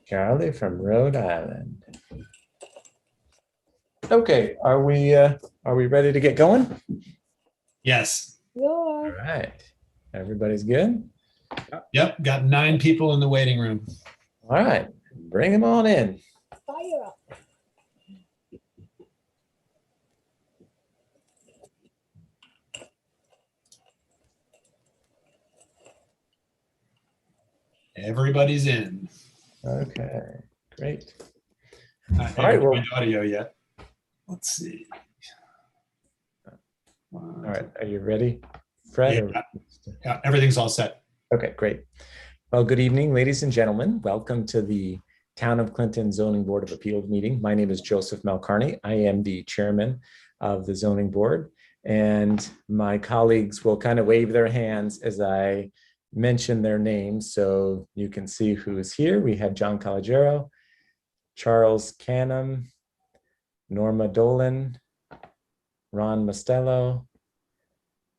Charlie from Rhode Island. Okay, are we ready to get going? Yes. All right. Everybody's good? Yep. Got 9 people in the waiting room. All right. Bring them on in. Fire up. Everybody's in. Okay, great. I All right, haven't well, joined audio yet. Let's see. all right. Are you ready, Fred? Yeah, everything's all set. Okay, great. Well, good evening, ladies and gentlemen. Welcome to the Town of Clinton Zoning Board of Appeals meeting. My name is Joseph Malcarney. I am the chairman of the zoning board, and my colleagues will kind of wave their hands as I mention their names so you can see who is here. We have John Calogero, Charles Canham, Norma Dolan, Ron Mostello,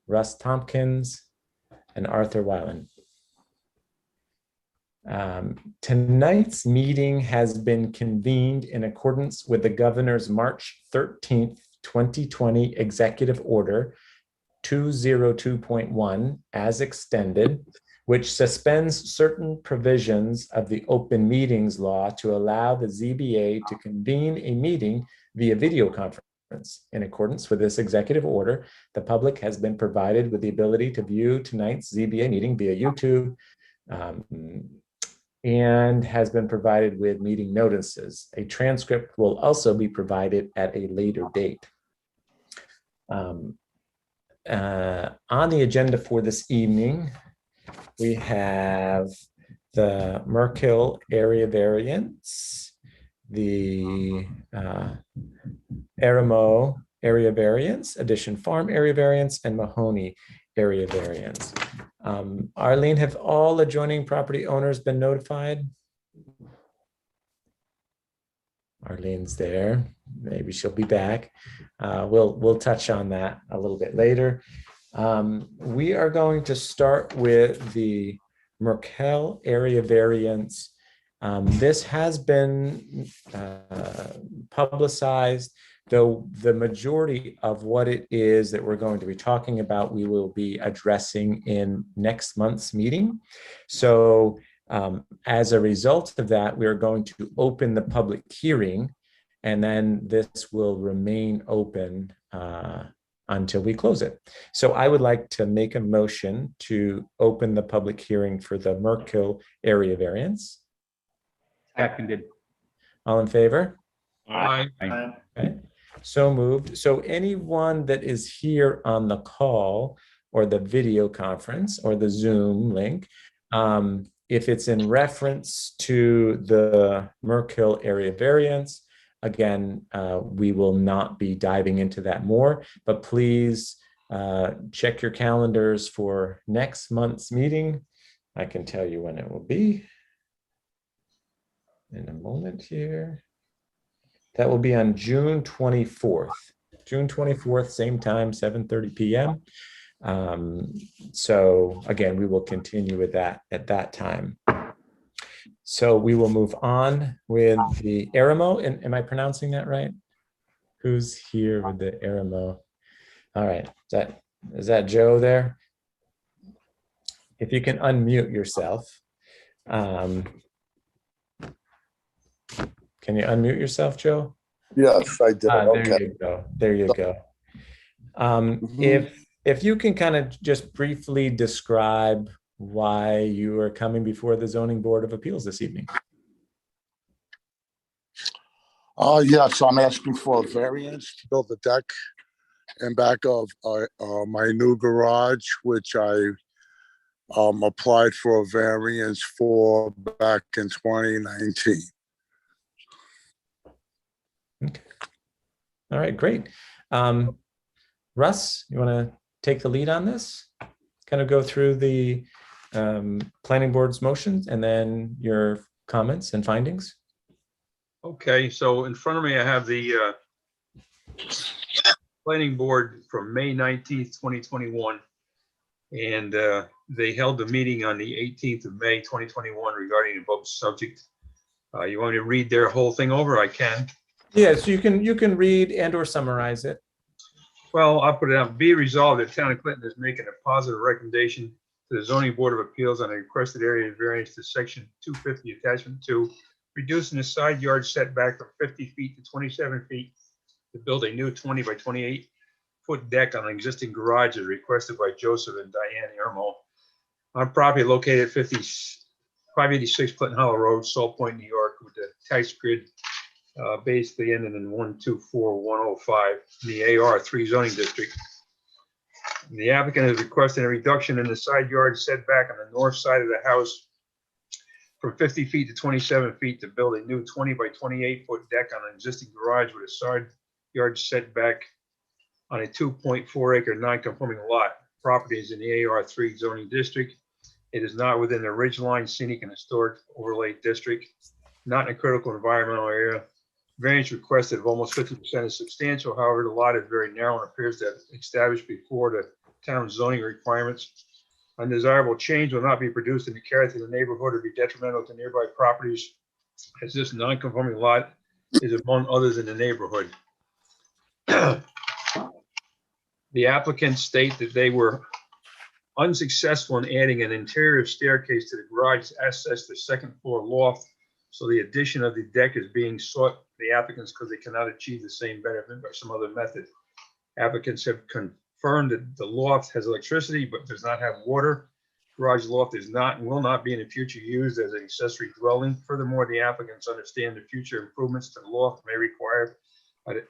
Russ Tompkins, and Arthur Weiland. Tonight's meeting has been convened in accordance with the governor's March 13th, 2020 executive order 202.1 as extended, which suspends certain provisions of the open meetings law to allow the ZBA to convene a meeting via video conference. In accordance with this executive order, the public has been provided with the ability to view tonight's ZBA meeting via YouTube, and has been provided with meeting notices. A transcript will also be provided at a later date. On the agenda for this evening, we have the Merkill area variance, the Aramo area variance, Addition Farm area variance, and Mahoney area variance. Arlene, have all adjoining property owners been notified? Arlene's there. Maybe she'll be back. We'll touch on that a little bit later. We are going to start with the Merkill area variance. This has been publicized, though the majority of what it is that we're going to be talking about, we will be addressing in next month's meeting. So as a result of that, we are going to open the public hearing, and then this will remain open until we close it. So I would like to make a motion to open the public hearing for the Merkill area variance. Seconded. All in favor? Aye. Okay. So moved. So anyone that is here on the call or the video conference or the Zoom link, if it's in reference to the Merkill area variance, again, we will not be diving into that more, but please check your calendars for next month's meeting. I can tell you when it will be in a moment here. That will be on June 24th. June 24th, same time, 7:30 p.m. So again, we will continue with that at that time. So we will move on with the Aramo. And am I pronouncing that right? Who's here with the Aramo? All right, is that Joe there? If you can unmute yourself. Can you unmute yourself, Joe? Yes, I did. There Okay. you go. There you go. If you can kind of just briefly describe why you are coming before the Zoning Board of Appeals this evening. Yes, I'm asking for a variance to build a deck in back of my new garage, which I applied for a variance for back in 2019. Okay. All right, great. Russ, you want to take the lead on this? Kind of go through the planning board's motions and then your comments and findings. Okay, so in front of me, I have the planning board from May 19th, 2021. And they held the meeting on the 18th of May, 2021 regarding the above subject. You want me to read their whole thing over? I can. Yes, you can read and or summarize it. Well, I'll put it out. Be resolved that Town of Clinton is making a positive recommendation to the Zoning Board of Appeals on a requested area variance to section 250 attachment 2, reducing the side yard setback from 50 feet to 27 feet to build a new 20 by 28 foot deck on an existing garage as requested by Joseph and Diane Ermo on property located at 586 Clinton Hollow Road, Salt Point, New York, with the tax grid basically ending in 124105 in the AR3 zoning district. The applicant is requesting a reduction in the side yard setback on the north side of the house from 50 feet to 27 feet to build a new 20 by 28 foot deck on an existing garage with a side yard setback on a 2.4 acre non-conforming lot. Property is in the AR3 zoning district. It is not within the Ridgeline Scenic and Historic Overlay District, not in a critical environmental area. Variance requested of almost 50% is substantial. However, the lot is very narrow and appears to have established before the town zoning requirements. Undesirable change will not be produced in the character of the neighborhood or be detrimental to nearby properties, as this non-conforming lot is among others in the neighborhood. The applicants state that they were unsuccessful in adding an interior staircase to the garage to access the second floor loft. So the addition of the deck is being sought the applicants because they cannot achieve the same benefit by some other method. Applicants have confirmed that the loft has electricity but does not have water. Garage loft is not and will not be in the future used as an accessory dwelling. Furthermore, the applicants understand the future improvements to the loft may require a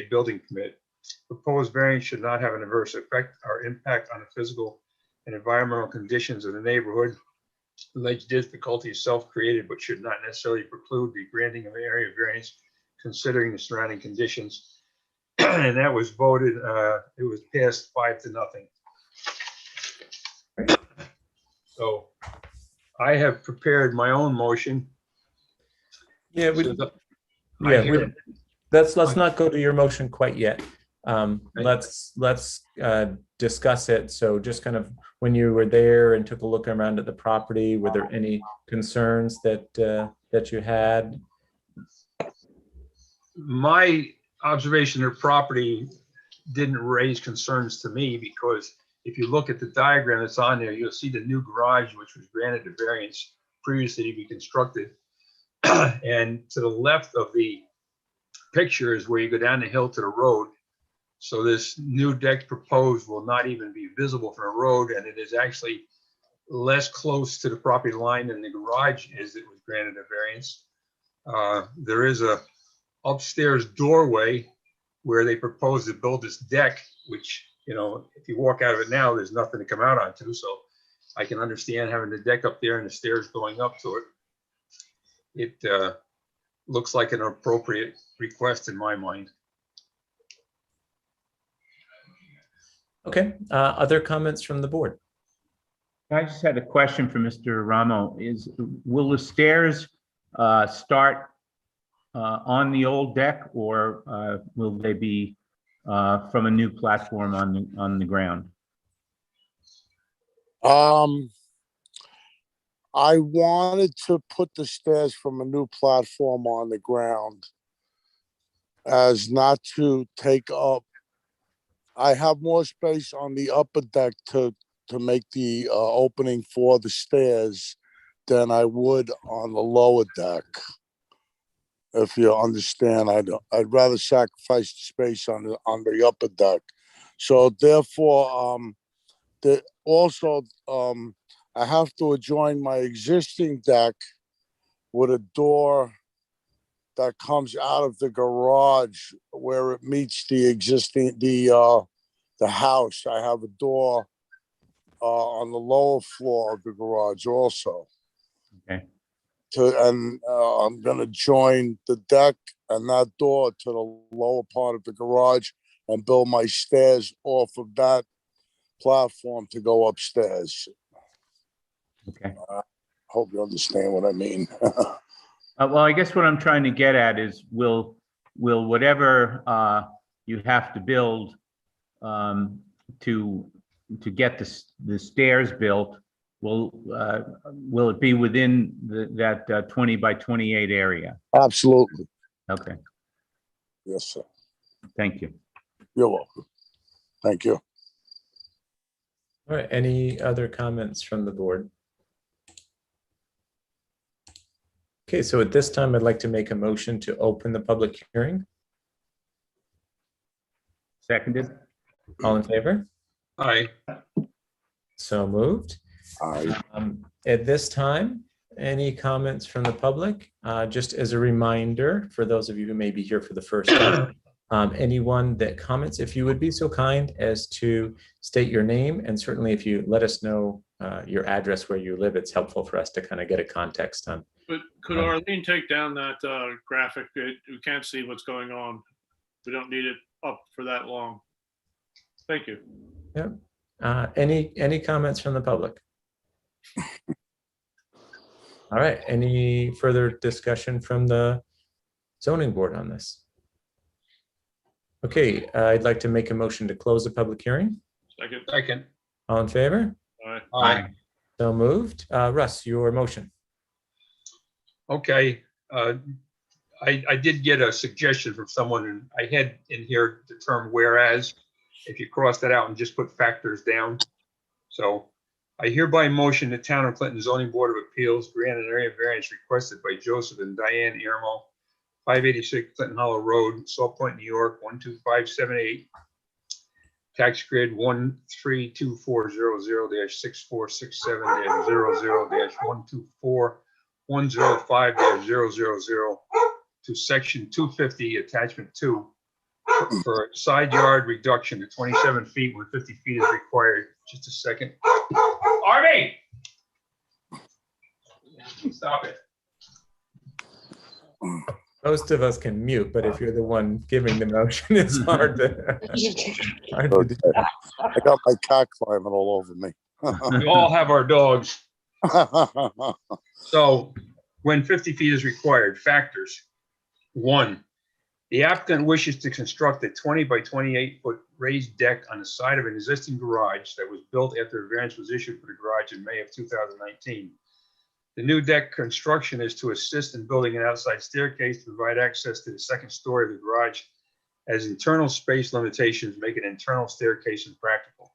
building permit. Proposed variance should not have an adverse effect or impact on the physical and environmental conditions of the neighborhood. Alleged difficulty is self-created, but should not necessarily preclude the granting of area variance considering the surrounding conditions. And that was voted, it was passed 5-0. So I have prepared my own motion. Yeah, let's not go to your motion quite yet. Let's discuss it. So just kind of when you were there and took a look around at the property, were there any concerns that you had? My observation of property didn't raise concerns to me because if you look at the diagram that's on there, you'll see the new garage, which was granted a variance previously to be constructed. And to the left of the picture is where you go down the hill to the road. So this new deck proposed will not even be visible from the road, and it is actually less close to the property line than the garage is that was granted a variance. There is a upstairs doorway where they propose to build this deck, which, you know, if you walk out of it now, there's nothing to come out onto. So I can understand having the deck up there and the stairs going up to it. It looks like an appropriate request in my mind. Okay, other comments from the board? I just had a question for Mr. Ramo. Will the stairs start on the old deck, or will they be from a new platform on the ground? I wanted to put the stairs from a new platform on the ground as not to take up. I have more space on the upper deck to make the opening for the stairs than I would on the lower deck. If you understand, I'd rather sacrifice the space on the upper deck. So therefore, I have to adjoin my existing deck with a door that comes out of the garage where it meets the existing the house. I have a door on the lower floor of the garage also. Okay. I'm gonna join the deck and that door to the lower part of the garage and build my stairs off of that platform to go upstairs. Okay. Hope you understand what I mean. Well, I guess what I'm trying to get at is, will whatever you have to build to get the stairs built, will it be within that 20 by 28 area? Absolutely. Okay, Yes, sir. thank you. You're welcome. Thank you. All right, any other comments from the board? Okay, so at this time, I'd like to make a motion to open the public hearing. Seconded? All in favor? Aye. So moved. Aye. At this time, any comments from the public? Just as a reminder, for those of you who may be here for the first time, anyone that comments, if you would be so kind as to state your name, and certainly if you let us know your address where you live, it's helpful for us to kind of get a context on. But could Arlene take down that graphic? We can't see what's going on. We don't need it up for that long. Thank you. Any comments from the public? All right, any further discussion from the zoning board on this? Okay, I'd like to make a motion to close the public hearing. Second. All in favor? Aye. So moved. Russ, your motion. Okay, I did get a suggestion from someone, and I had in here the term whereas, if you cross that out and just put factors down. So I hereby motion the Town of Clinton Zoning Board of Appeals grant an area variance requested by Joseph and Diane Irmo, 586 Clinton Hollow Road, Salt Point, New York, 12578. Tax grid 13240-6467-00-124-105-000 to section 250, attachment 2, for side yard reduction to 27 feet when 50 feet is required. Just a second. Arby! Stop it. Most of us can mute, but if you're the one giving the motion, it's hard to. hard to do. I got my cat climbing all over me. We all have our dogs. So when 50 feet is required, factors. 1, the applicant wishes to construct a 20 by 28-foot raised deck on the side of an existing garage that was built after a variance was issued for the garage in May of 2019. The new deck construction is to assist in building an outside staircase to provide access to the second story of the garage, as internal space limitations make an internal staircase impractical.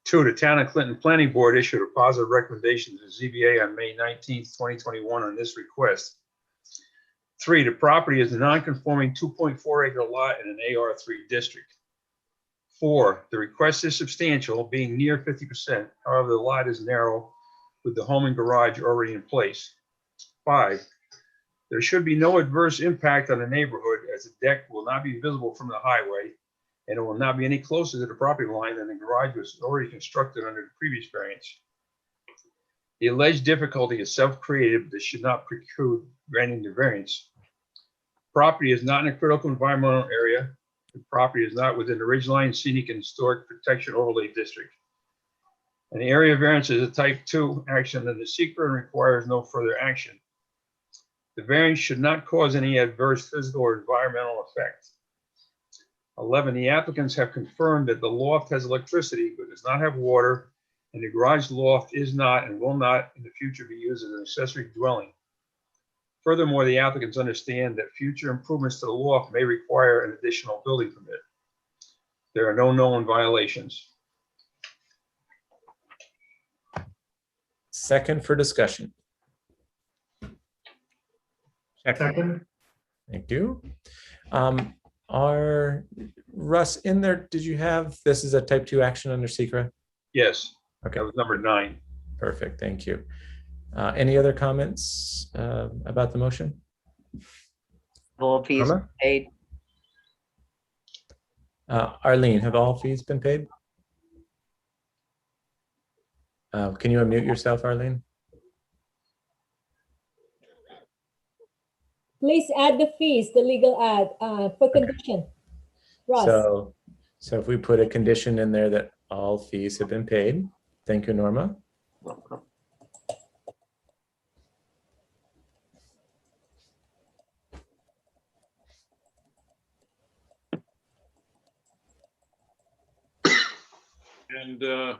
2, the Town of Clinton Planning Board issued a positive recommendation to the ZBA on May 19th, 2021 on this request. 3, the property is a non-conforming 2.4 acre lot in an AR3 district. 4, the request is substantial, being near 50%. However, the lot is narrow with the home and garage already in place. 5, there should be no adverse impact on the neighborhood, as the deck will not be visible from the highway, and it will not be any closer to the property line than the garage was already constructed under the previous variance. The alleged difficulty is self-created, but this should not preclude granting the variance. Property is not in a critical environmental area. The property is not within the Ridgeline Scenic and Historic Protection Overlay District. An area variance is a type 2 action under the secret and requires no further action. The variance should not cause any adverse physical or environmental effect. 11, the applicants have confirmed that the loft has electricity but does not have water, and the garage loft is not and will not in the future be used as an accessory dwelling. Furthermore, the applicants understand that future improvements to the loft may require an additional building permit. There are no known violations. Second for discussion. Second. Thank you. Russ, in there, did you have, this is a type 2 action under secret? Yes, Okay, that was number 9. perfect, thank you. Any other comments about the motion? All fees Norma? paid. Arlene, have all fees been paid? Can you unmute yourself, Arlene? Please add the fees, the legal ad, for condition. Russ, So if we put a condition in there that all fees have been paid, thank you, Norma. And a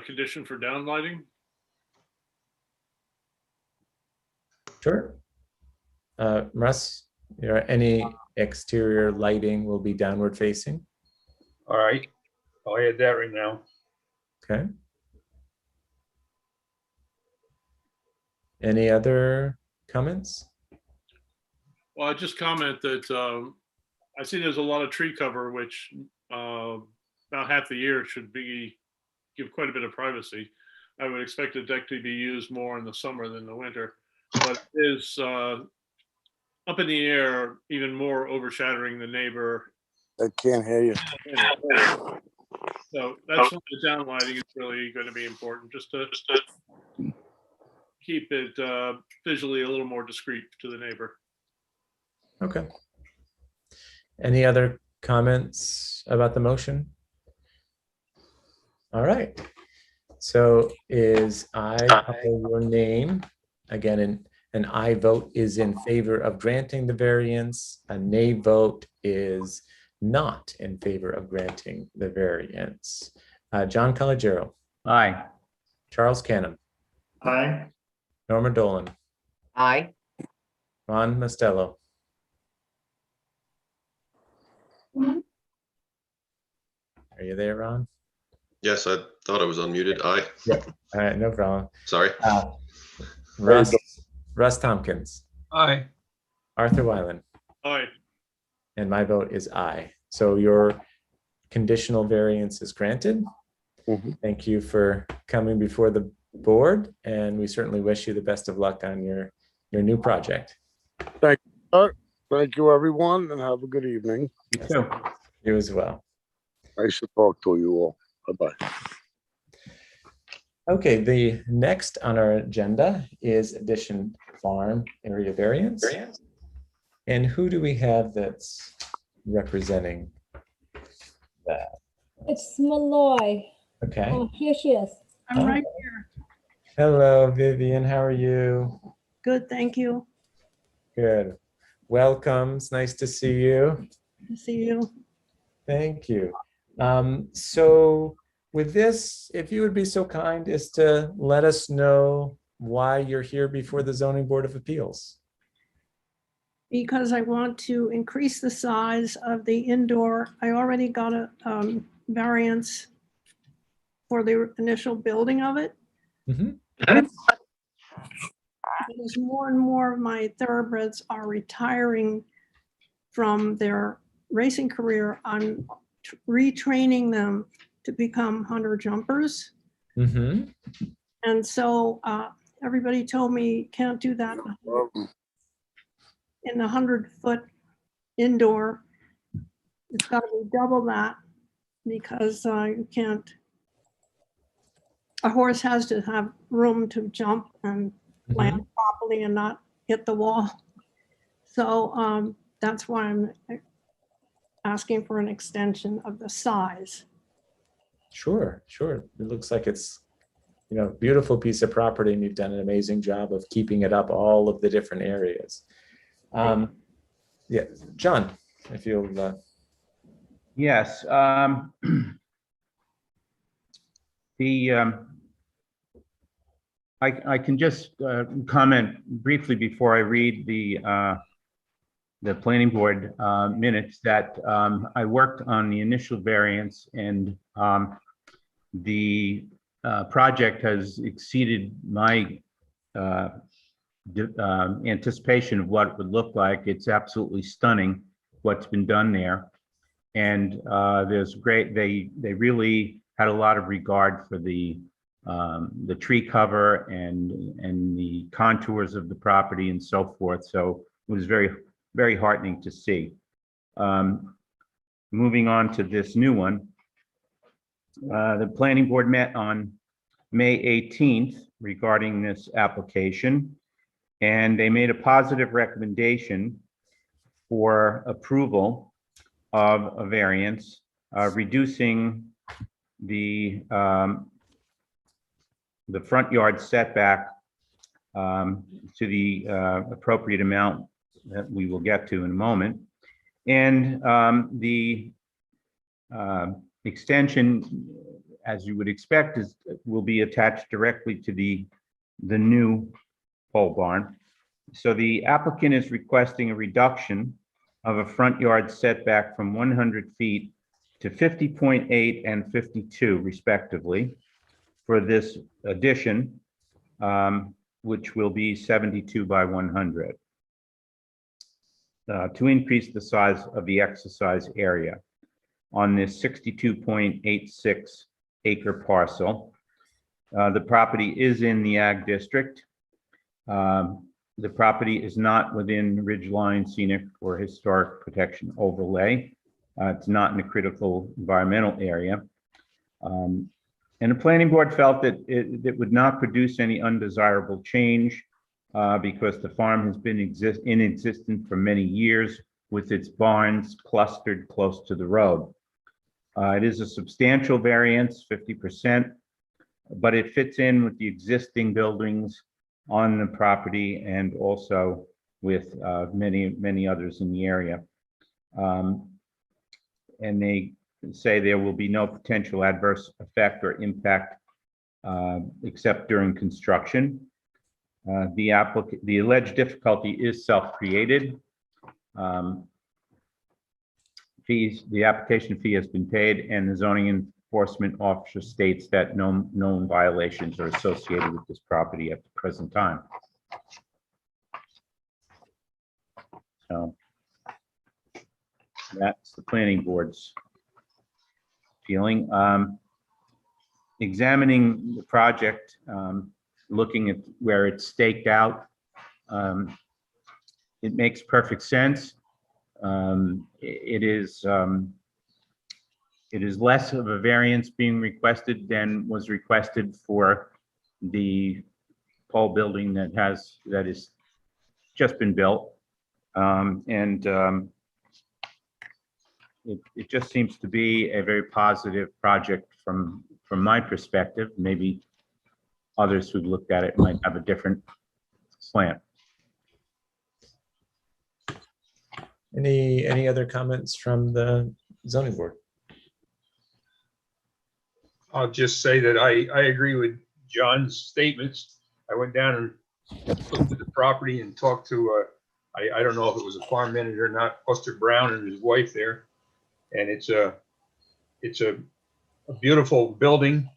condition for downlighting? Sure. Russ, any exterior lighting will be downward facing? All right, I'll add that right now. Okay. Any other comments? Well, I just comment that I see there's a lot of tree cover, which about half the year should give quite a bit of privacy. I would expect the deck to be used more in the summer than the winter, but it is up in the air, even more overshadowing the neighbor. I can't hear you. So that's why the downlighting is really going to be important, just to keep it visually a little more discreet to the neighbor. Okay. Any other comments about the motion? All right. So is I call your name again, an I vote is in favor of granting the variance. A nay vote is not in favor of granting the variance. John Calogero, Aye. Charles Canham, Aye. Norma Dolan, Aye. Ron Mostello. Are you there, Ron? Yes, I thought I was unmuted. Aye. All right, no problem. Sorry. Russ Tompkins, Aye. Arthur Weiland, Aye. and my vote is aye. So your conditional variance is granted. Mhm. Thank you for coming before the board, and we certainly wish you the best of luck on your new project. Thank you, everyone, and have a good evening. You too. You as well. Nice to talk to you all. Bye-bye. Okay, the next on our agenda is Addition Farm area variance. And who do we have that's representing that? It's Malloy. Okay. Oh, here she is. I'm right here. Hello, Vivian. How are you? Good, thank you. Good. Welcome. It's nice to see you. Good to see you. Thank you. So with this, if you would be so kind as to let us know why you're here before the Zoning Board of Appeals. Because I want to increase the size of the indoor. I already got a variance for the initial building of it. Mhm. As more and more of my thoroughbreds are retiring from their racing career, I'm retraining them to become hunter jumpers. Mhm. And so everybody told me can't do that in the 100-foot indoor. It's got to be double that because you can't. A horse has to have room to jump and land properly and not hit the wall. So that's why I'm asking for an extension of the size. Sure, sure. It looks like it's, beautiful piece of property, and you've done an amazing job of keeping it up all of the different areas. Yeah, John, if you'll. Yes. I can just comment briefly before I read the planning board minutes that I worked on the initial variance, and the project has exceeded my anticipation of what it would look like. It's absolutely stunning what's been done there. And there's great, they really had a lot of regard for the tree cover and the contours of the property and so forth. So it was very, very heartening to see. Moving on to this new one. The planning board met on May 18th regarding this application, and they made a positive recommendation for approval of a variance, reducing the front yard setback to the appropriate amount that we will get to in a moment. And the extension, as you would expect, will be attached directly to the new pole barn. So the applicant is requesting a reduction of a front yard setback from 100 feet to 50.8 and 52 respectively for this addition, which will be 72 by 100, to increase the size of the exercise area on this 62.86 acre parcel. The property is in the Ag District. The property is not within Ridgeline Scenic or Historic Protection Overlay. It's not in a critical environmental area. And the planning board felt that it would not produce any undesirable change because the farm has been in existence for many years with its barns clustered close to the road. It is a substantial variance, 50%, but it fits in with the existing buildings on the property and also with many others in the area. And they say there will be no potential adverse effect or impact except during construction. The alleged difficulty is self-created. The application fee has been paid, and the zoning enforcement officer states that no known violations are associated with this property at the present time. So that's the planning board's feeling. Examining the project, looking at where it's staked out, it makes perfect sense. It is less of a variance being requested than was requested for the pole building that is just been built. It just seems to be a very positive project from my perspective. Maybe others who've looked at it might have a different slant. Any other comments from the zoning board? I'll just say that I agree with John's statements. I went down and looked at the property and talked to, I don't know if it was a farm manager or not, Buster Brown and his wife there. And it's a beautiful building,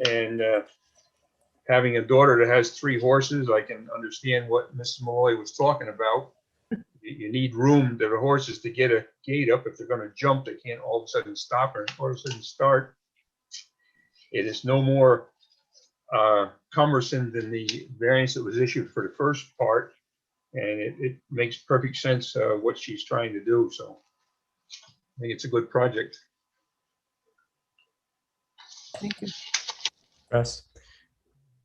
and having a daughter that has 3 horses, I can understand what Mr. Malloy was talking about. You need room to the horses to get a gate up. If they're going to jump, they can't all of a sudden stop or all of a sudden start. It is no more cumbersome than the variance that was issued for the first part, and it makes perfect sense what she's trying to do. So I think it's a good project. Thank you. Russ?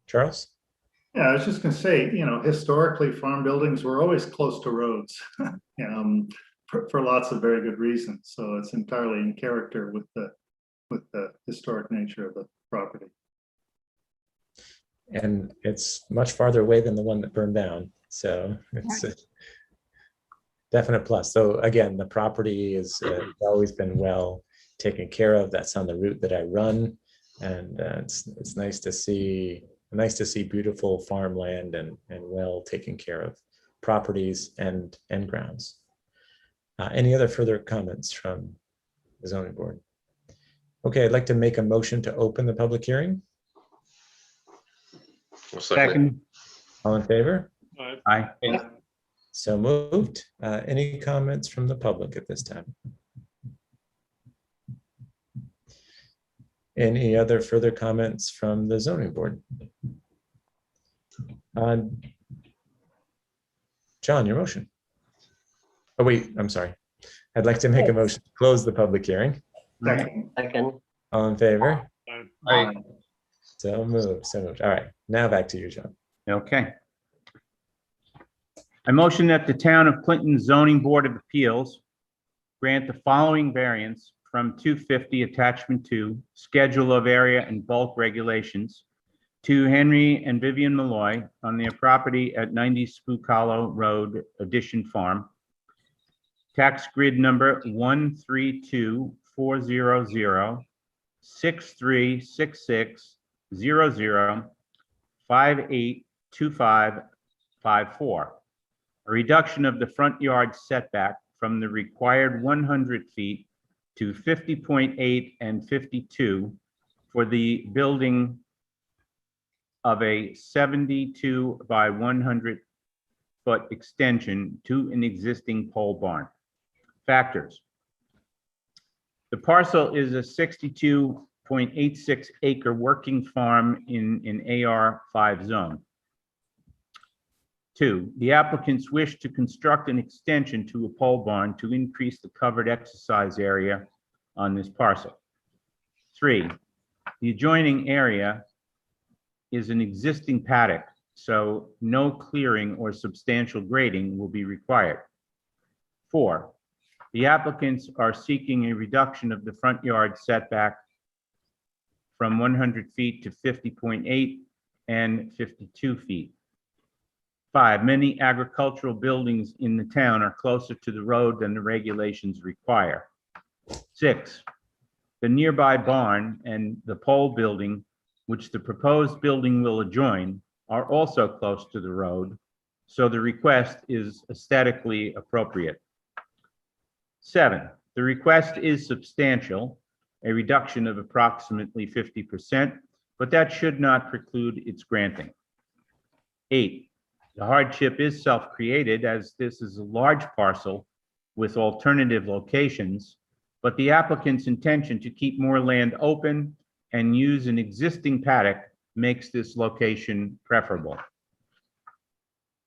Charles? Yeah, I was just gonna say, historically, farm buildings were always close to roads, for lots of very good reasons. So it's entirely in character with the historic nature of the property. And it's much farther away than the one that burned down. So it's a definite plus. So again, the property is always been well taken care of. That's on the route that I run. And it's nice to see beautiful farmland and well taken care of properties and grounds. Any other further comments from the zoning board? Okay, I'd like to make a motion to open the public hearing. I'll second it. Second, All in favor? aye. So moved. Any comments from the public at this time? Any other further comments from the zoning board? John, your motion. Oh, wait, I'm sorry. I'd like to make a motion to close the public hearing. Second. All in favor? Aye. So moved, so moved. All right, now back to you, John. Okay. I motion that the Town of Clinton Zoning Board of Appeals grant the following variance from 250 Attachment 2, Schedule of Area and Bulk Regulations to Henry and Vivian Malloy on their property at 90 Spook Hollow Road, Addition Farm. Tax grid number 13240063660582554. a reduction of the front yard setback from the required 100 feet to 50.8 and 52 for the building of a 72 by 100 foot extension to an existing pole barn. Factors. The parcel is a 62.86 acre working farm in an AR5 zone. 2, the applicants wish to construct an extension to a pole barn to increase the covered exercise area on this parcel. 3, the adjoining area is an existing paddock, so no clearing or substantial grading will be required. 4, the applicants are seeking a reduction of the front yard setback from 100 feet to 50.8 and 52 feet. 5, many agricultural buildings in the town are closer to the road than the regulations require. 6, the nearby barn and the pole building, which the proposed building will adjoin, are also close to the road, so the request is aesthetically appropriate. 7, the request is substantial, a reduction of approximately 50%, but that should not preclude its granting. 8, the hardship is self-created as this is a large parcel with alternative locations, but the applicant's intention to keep more land open and use an existing paddock makes this location preferable.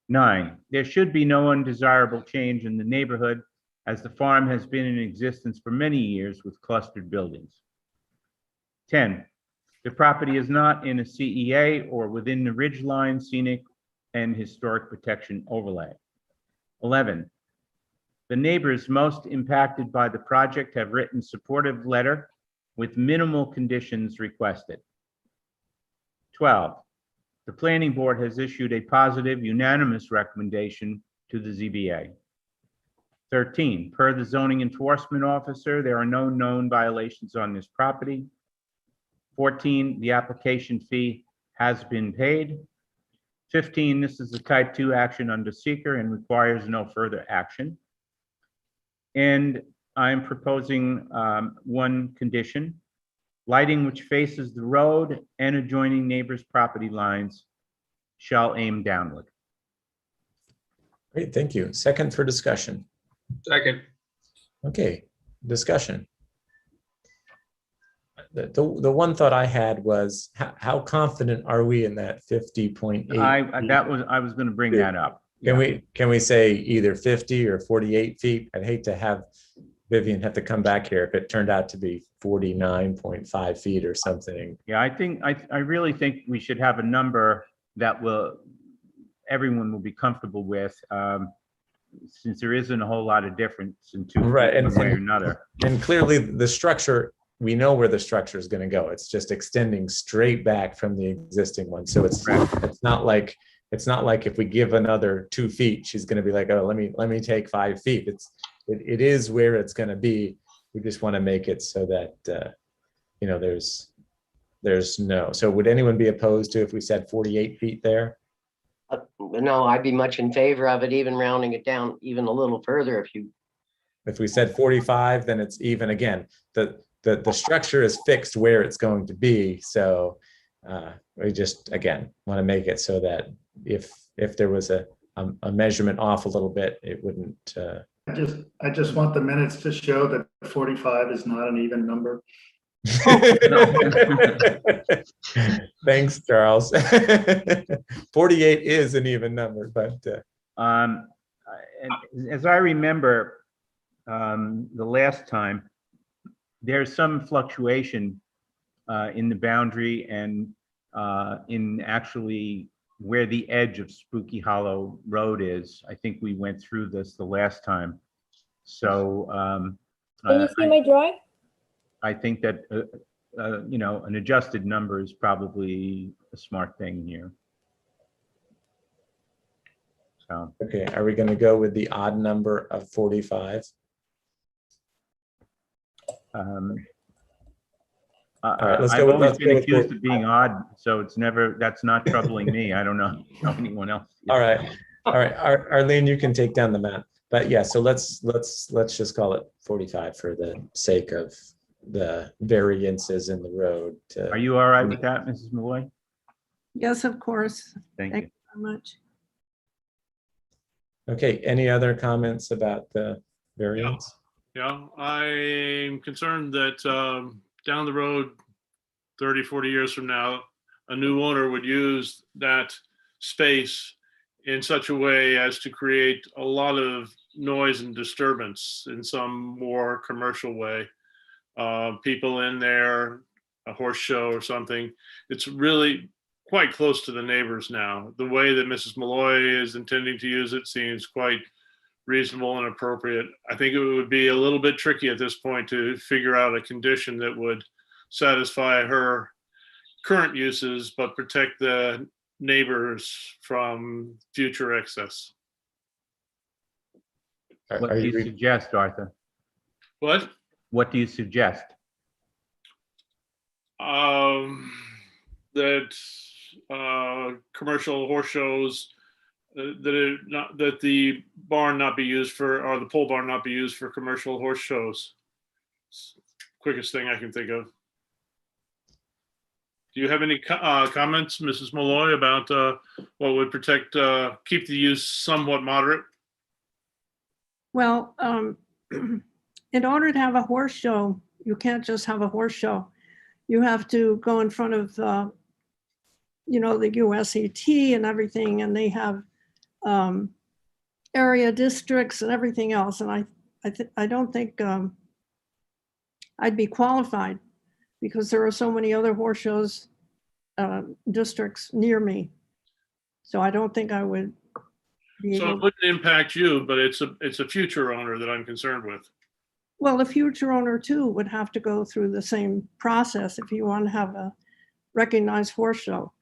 9, there should be no undesirable change in the neighborhood as the farm has been in existence for many years with clustered buildings. 10, the property is not in a CEA or within the Ridgeline Scenic and Historic Protection Overlay. 11, the neighbors most impacted by the project have written supportive letter with minimal conditions requested. 12, the planning board has issued a positive unanimous recommendation to the ZBA. 13, per the zoning enforcement officer, there are no known violations on this property. 14, the application fee has been paid. 15, this is a type 2 action under seeker and requires no further action. And I'm proposing one condition: lighting which faces the road and adjoining neighbors' property lines shall aim downward. Great, thank you. Second for discussion. Second. Okay, discussion. The one thought I had was how confident are we in that 50.8? I was going to bring that up. Can we say either 50 or 48 feet? I'd hate to have Vivian have to come back here if it turned out to be 49.5 feet or something. Yeah, I really think we should have a number that everyone will be comfortable with, since there isn't a whole lot of difference in two, right, one way or another. And clearly the structure, we know where the structure is going to go. It's just extending straight back from the existing one. So it's not like if we give another 2 feet, she's going to be like, oh, let me take 5 feet. It is where it's going to be. We just want to make it so that there's no. So would anyone be opposed to if we said 48 feet there? No, I'd be much in favor of it, even rounding it down even a little further If we said 45, then it's even again. The structure is fixed where it's going to be. So we just, again, want to make it so that if there was a measurement off a little bit, it wouldn't. I just want the minutes to show that 45 is not an even number. Thanks, Charles. 48 is an even number, but as I remember, the last time, there's some fluctuation in the boundary and in actually where the edge of Spooky Hollow Road is. I think we went through this the last time. So can you see my drawing? I think that an adjusted number is probably a smart thing here. So okay, are we going to go with the odd number of 45? I've always been accused of being odd, so that's not troubling me. I don't know anyone else. All right, All right, Arlene, you can take down the map. But yeah, so let's just call it 45 for the sake of the variances in the road. Are you all right with that, Mrs. Malloy? Yes, of course. Thank Thank you. you very much. Okay, any other comments about the variance? Yeah, I'm concerned that down the road, 30, 40 years from now, a new owner would use that space in such a way as to create a lot of noise and disturbance in some more commercial way. People in there, a horse show or something. It's really quite close to the neighbors now. The way that Mrs. Malloy is intending to use it seems quite reasonable and appropriate. I think it would be a little bit tricky at this point to figure out a condition that would satisfy her current uses, but protect the neighbors from future excess. What do you suggest, Arthur? What? What do you suggest? That commercial horse shows, that the barn not be used for, or the pole barn not be used for commercial horse shows. Quickest thing I can think of. Do you have any comments, Mrs. Malloy, about what would protect, keep the use somewhat moderate? Well, in order to have a horse show, you can't just have a horse show. You have to go in front of, the USET and everything, and they have area districts and everything else. And I don't think I'd be qualified because there are so many other horse shows districts near me. So I don't think I would be So able. it wouldn't impact you, but it's a future owner that I'm concerned with. Well, the future owner too would have to go through the same process if you want to have a recognized horse show,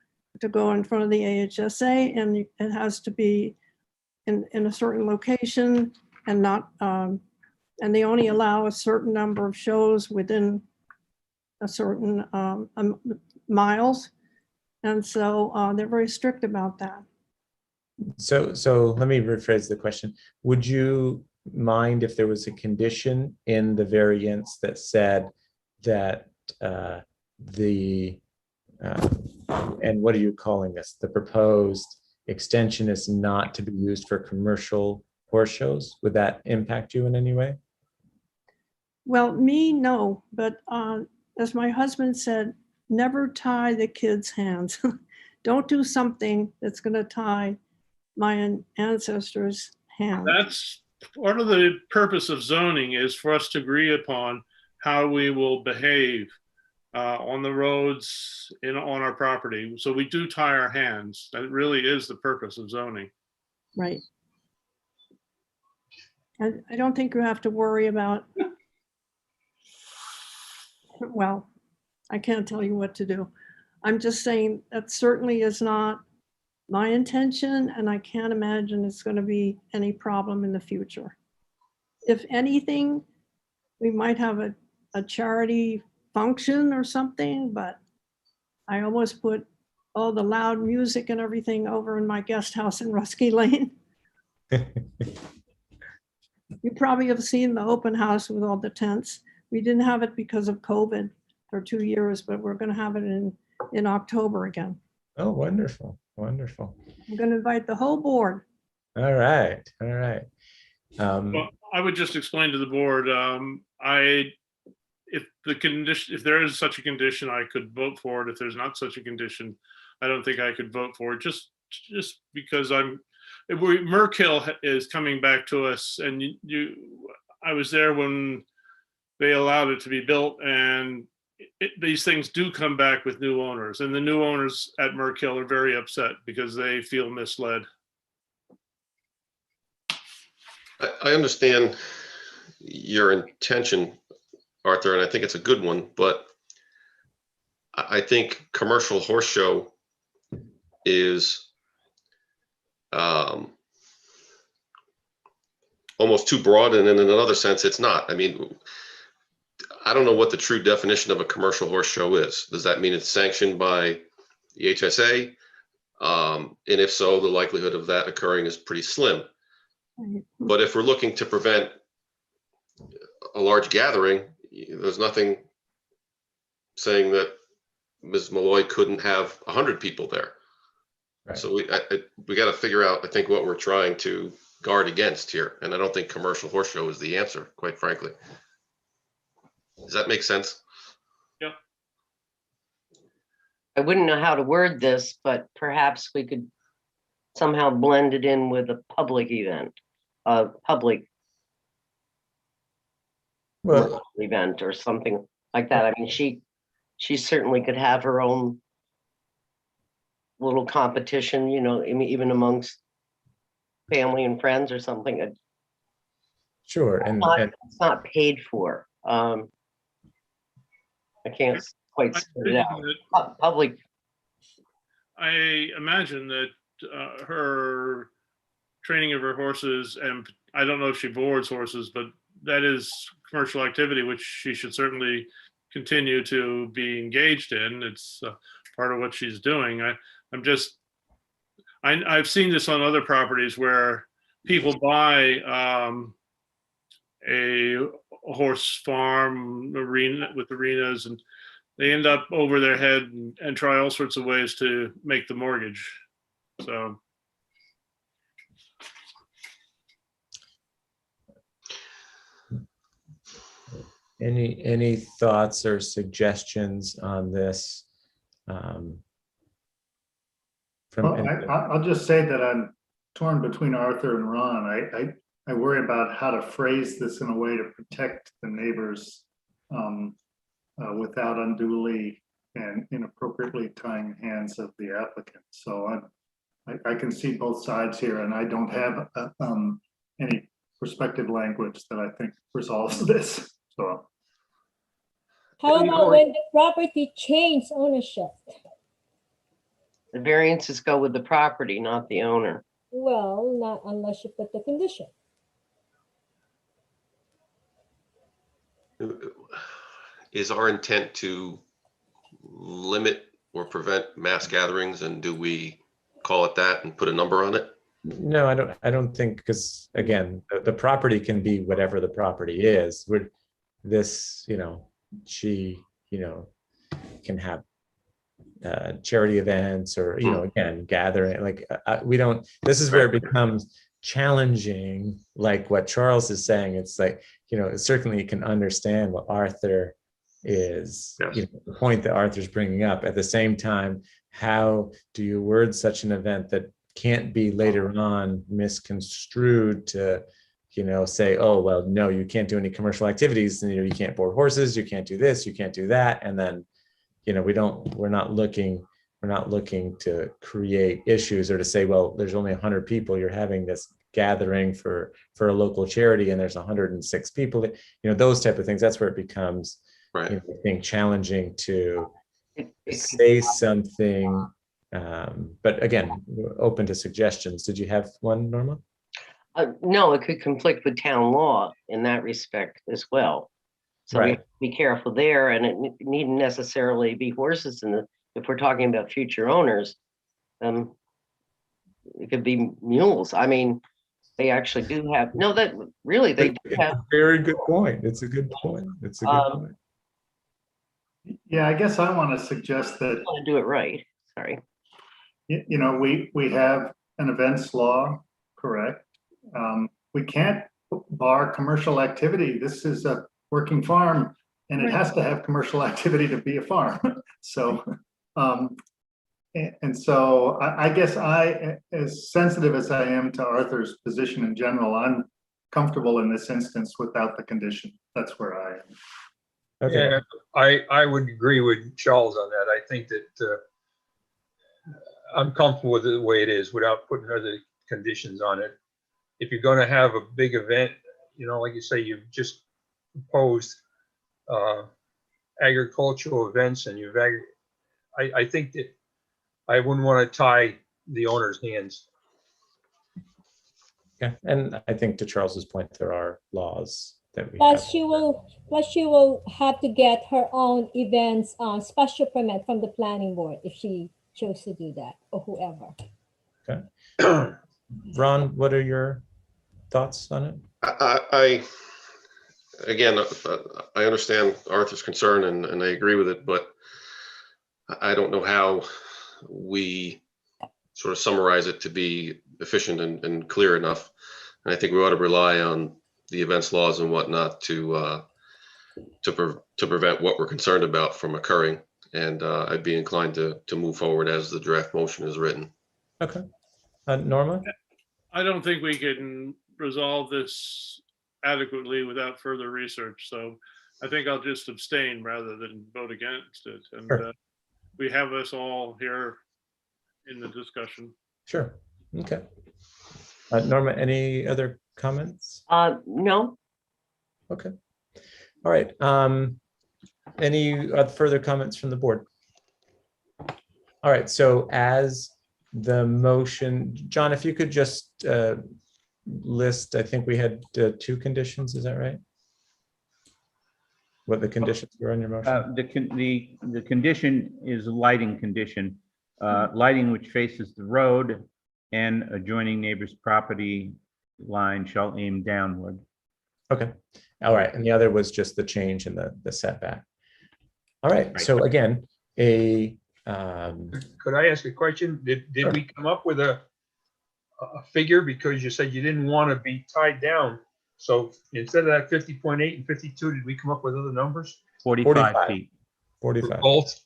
to go in front of the AHSA, and it has to be in a certain location and not, and they only allow a certain number of shows within a certain miles. And so they're very strict about that. So let me rephrase the question. Would you mind if there was a condition in the variance that said that and what are you calling this? The proposed extension is not to be used for commercial horse shows? Would that impact you in any way? Well, me, no, but as my husband said, never tie the kids' hands. Don't do something that's going to tie my ancestors' hands. That's part of the purpose of zoning, is for us to agree upon how we will behave on the roads on our property. So we do tie our hands. That really is the purpose of zoning. Right. I don't think you have to worry about, well, I can't tell you what to do. I'm just saying that certainly is not my intention, and I can't imagine it's going to be any problem in the future. If anything, we might have a charity function or something, but I almost put all the loud music and everything over in my guest house in Rusky Lane. You probably have seen the open house with all the tents. We didn't have it because of COVID for 2 years, but we're going to have it in October again. Oh, wonderful, wonderful. I'm going to invite the whole board. All right, all right. Well, I would just explain to the board, if there is such a condition, I could vote for it. If there's not such a condition, I don't think I could vote for it, just because Merck Hill is coming back to us, and I was there when they allowed it to be built, and these things do come back with new owners, and the new owners at Merck Hill are very upset because they feel misled. I understand your intention, Arthur, and I think it's a good one, but I think commercial horse show is almost too broad, and in another sense, it's not. I mean, I don't know what the true definition of a commercial horse show is. Does that mean it's sanctioned by the HSA? And if so, the likelihood of that occurring is pretty slim. But if we're looking to prevent a large gathering, there's nothing saying that Ms. Malloy couldn't have 100 people there. Right. So we got to figure out, I think, what we're trying to guard against here. And I don't think commercial horse show is the answer, quite frankly. Does that make sense? I wouldn't know how to word this, but perhaps we could somehow blend it in with a public event, a public Well, event or something like that. I mean, she certainly could have her own little competition, you know, even amongst family and friends or something. sure. And It's not paid for. I can't quite spit it out. Public, I imagine that her training of her horses, and I don't know if she boards horses, but that is commercial activity, which she should certainly continue to be engaged in. It's part of what she's doing. I've seen this on other properties where people buy a horse farm arena with arenas, and they end up over their head and try all sorts of ways to make the mortgage. So. any thoughts or suggestions on this? Well, I'll just say that I'm torn between Arthur and Ron. I worry about how to phrase this in a way to protect the neighbors without unduly and inappropriately tying the hands of the applicant. So I can see both sides here, and I don't have any perspective language that I think resolves this. So. How about when the property changes ownership? the variances go with the property, not the owner. Well, not unless you put the condition. Is our intent to limit or prevent mass gatherings, and do we call it that and put a number on it? No, I don't think, because again, the property can be whatever the property is. Would this, she, can have charity events or, again, gathering, like we don't, this is where it becomes challenging, like what Charles is saying. It's like, certainly you can understand what Arthur is, Yes. The point that Arthur's bringing up. At the same time, how do you word such an event that can't be later on misconstrued to, say, oh, well, no, you can't do any commercial activities, and you can't board horses, you can't do this, you can't do that, and then, we're not looking to create issues or to say, well, there's only 100 people, you're having this gathering for a local charity and there's 106 people, those type of things. That's where it becomes, Right. I think, challenging to say something. But again, we're open to suggestions. Did you have one, Norma? No, it could conflict with town law in that respect as well. So we Right. have to be careful there, and it needn't necessarily be horses if we're talking about future owners. It could be mules. I mean, they actually do have, no, that really, they do It's have. a very good point. It's a good point. It's a good point. Yeah, I guess I want to suggest that, Want to do it right, sorry. we have an events law, correct? We can't bar commercial activity. This is a working farm and it has to have commercial activity to be a farm. So, and so I guess as sensitive as I am to Arthur's position in general, I'm comfortable in this instance without the condition. That's where I am. Okay. Yeah, I would agree with Charles on that. I think that I'm comfortable with the way it is without putting other conditions on it. If you're going to have a big event, like you say, you've just proposed agricultural events, and I think that I wouldn't want to tie the owner's hands. Yeah, and I think to Charles's point, there are laws that we Plus, have. she will have to get her own events special permit from the planning board if she chose to do that, or whoever. Ron, what are your thoughts on it? Again, I understand Arthur's concern and I agree with it, but I don't know how we sort of summarize it to be efficient and clear enough. And I think we ought to rely on the events laws and whatnot to prevent what we're concerned about from occurring. And I'd be inclined to move forward as the draft motion is written. Okay. Norma? I don't think we can resolve this adequately without further research. So I think I'll just abstain rather than vote against it. And Sure. we have us all here in the discussion. Sure. Okay. Norma, any other comments? No, Okay. All right. Any further comments from the board? All right. So as the motion, John, if you could just list, I think we had 2 conditions, is that right? What the conditions were on your motion? The condition is a lighting condition. Lighting which faces the road and adjoining neighbor's property line shall aim downward. Okay. All right. And the other was just the change in the setback. All right. Right. So again, Could I ask a question? Did Sure. we come up with a figure, because you said you didn't want to be tied down? So instead of that 50.8 and 52, did we come up with other numbers? 45 45. feet. 45. Both?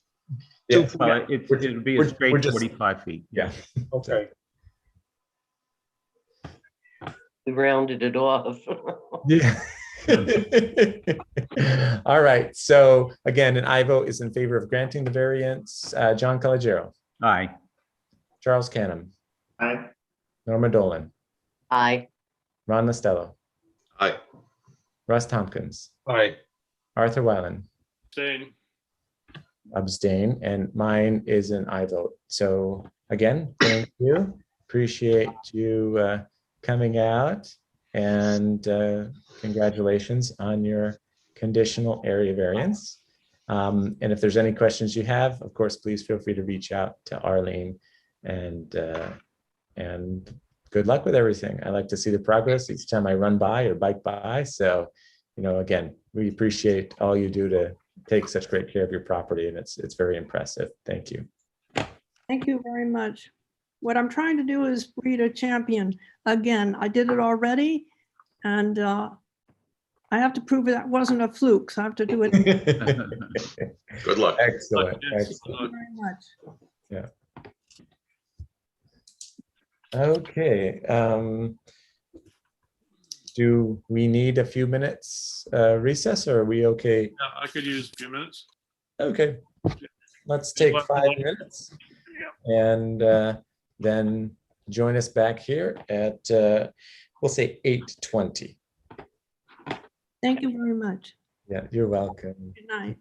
Yeah. Well, it'll be a we're straight just- 45 feet. Yeah. Okay. we rounded it off. Yeah. All right. So again, an aye vote is in favor of granting the variance. John Calogero, Aye. Charles Canham, Aye. Norma Dolan, Aye. Ron Costello, Aye. Russ Tompkins, Aye. Arthur Weiland, Abstain. abstain, and mine is an aye vote. So again, thank you. Appreciate you coming out, and congratulations on your conditional area variance. And if there's any questions you have, of course, please feel free to reach out to Arlene, and good luck with everything. I like to see the progress each time I run by or bike by. So, again, we appreciate all you do to take such great care of your property, and it's very impressive. Thank you. Thank you very much. What I'm trying to do is breed a champion. Again, I did it already, and I have to prove that wasn't a fluke, so I have to do it. Thank Good luck. Excellent. Yes. Excellent. you very much. Okay. Do we need a few minutes recess, or are we okay? Yeah, I could use a few minutes. Okay. Let's take 5 minutes and then join us back here at, we'll say 8:20. Thank you very much. Yeah, you're welcome. Good night.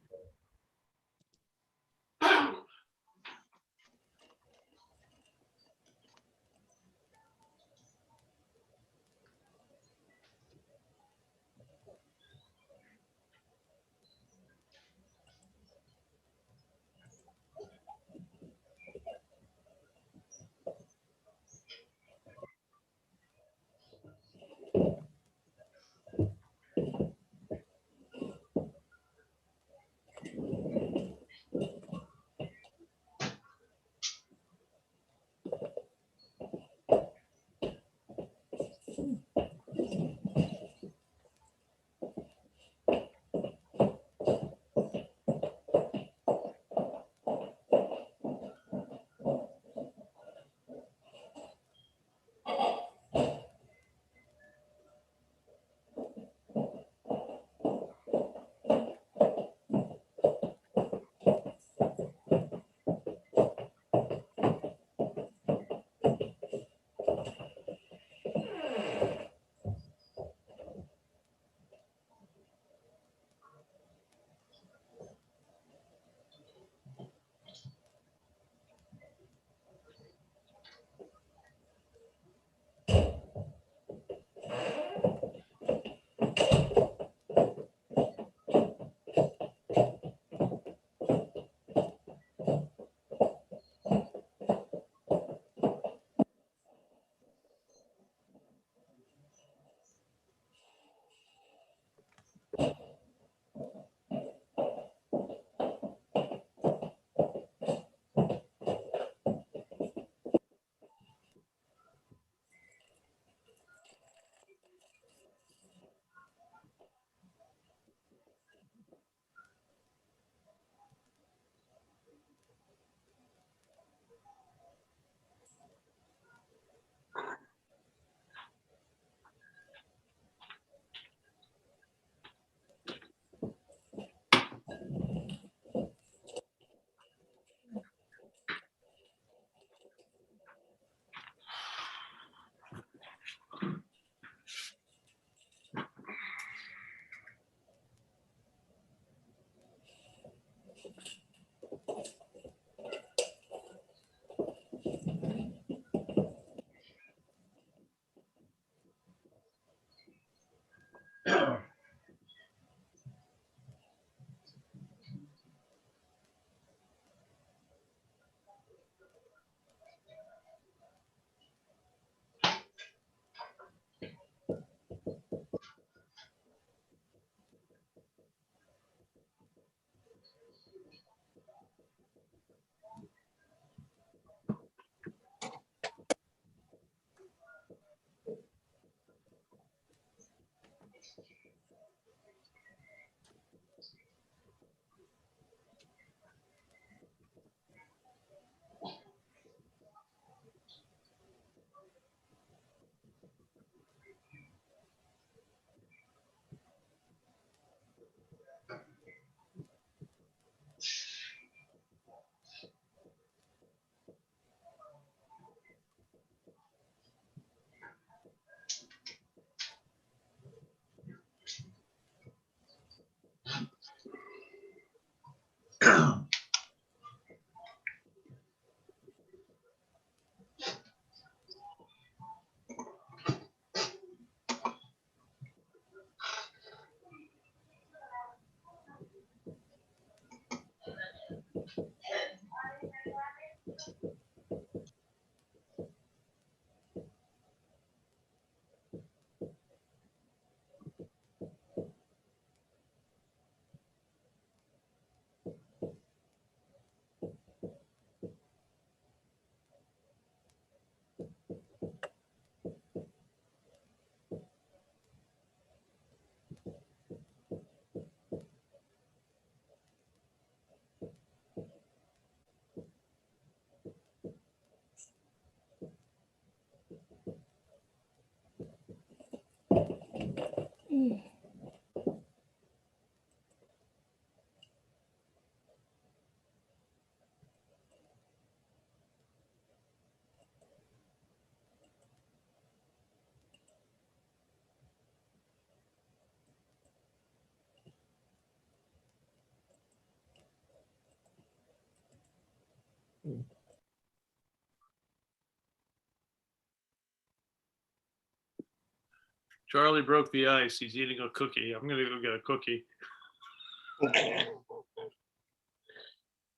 Charlie broke the ice. He's eating a cookie. I'm gonna go get a cookie.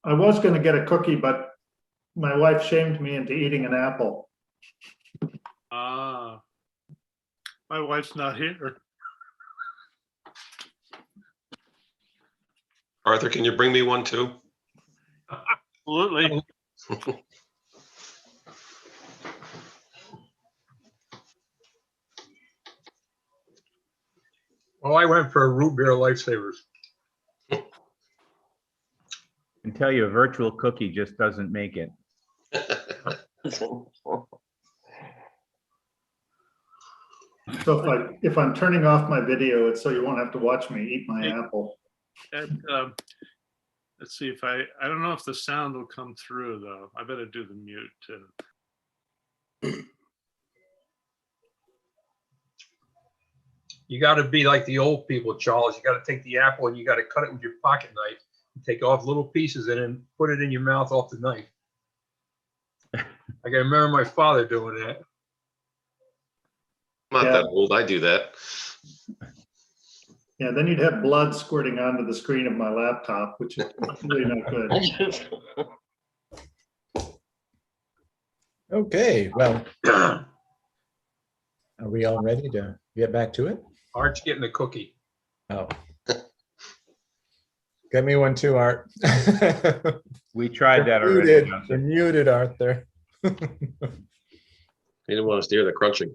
I was gonna get a cookie, but my wife shamed me into eating an apple. Ah, my wife's not here. Arthur, can you bring me one too? Absolutely. Well, I went for a root beer lifesavers. I can tell you a virtual cookie just doesn't make it. So if I'm turning off my video, it's so you won't have to watch me eat my apple. And, let's see if I don't know if the sound will come through though. I better do the mute too. You got to be like the old people, Charles. You got to take the apple and you got to cut it with your pocket knife. And take off little pieces and then put it in your mouth off the knife. I can remember my father doing that. I'm not that old. I do that. Yeah, then you'd have blood squirting onto the screen of my laptop, which is really not good. Okay, well, are we all ready to get back to it? Art's getting a cookie. Oh. Get me one too, Art. We tried that You're already. muted. Joseph. You're muted, Arthur. He didn't want us to hear the crunching.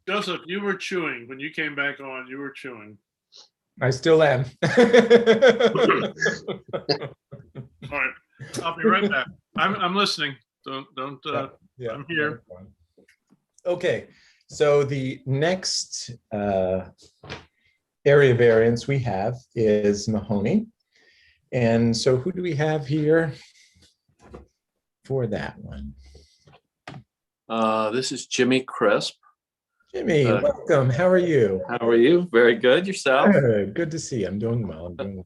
Joseph, you were chewing when you came back on. You were chewing. I still am. All right, I'll be right back. I'm listening. Don't. Yeah, I'm here. Okay, so the next area variance we have is Mahoney. And so who do we have here for that one? This is Jimmy Crisp. Jimmy, welcome. How are you? How are you? Very good. Yourself? Good to see you. I'm doing well. I'm doing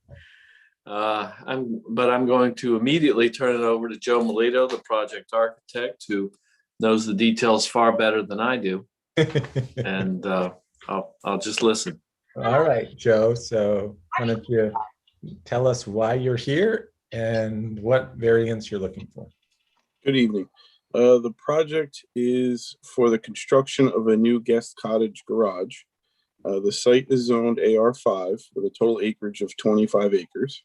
well. I'm going to immediately turn it over to Joe Melito, the project architect, who knows the details far better than I do. And I'll just listen. All right, Joe. So why don't you tell us why you're here and what variance you're looking for? Good evening. The project is for the construction of a new guest cottage garage. The site is zoned AR5 with a total acreage of 25 acres.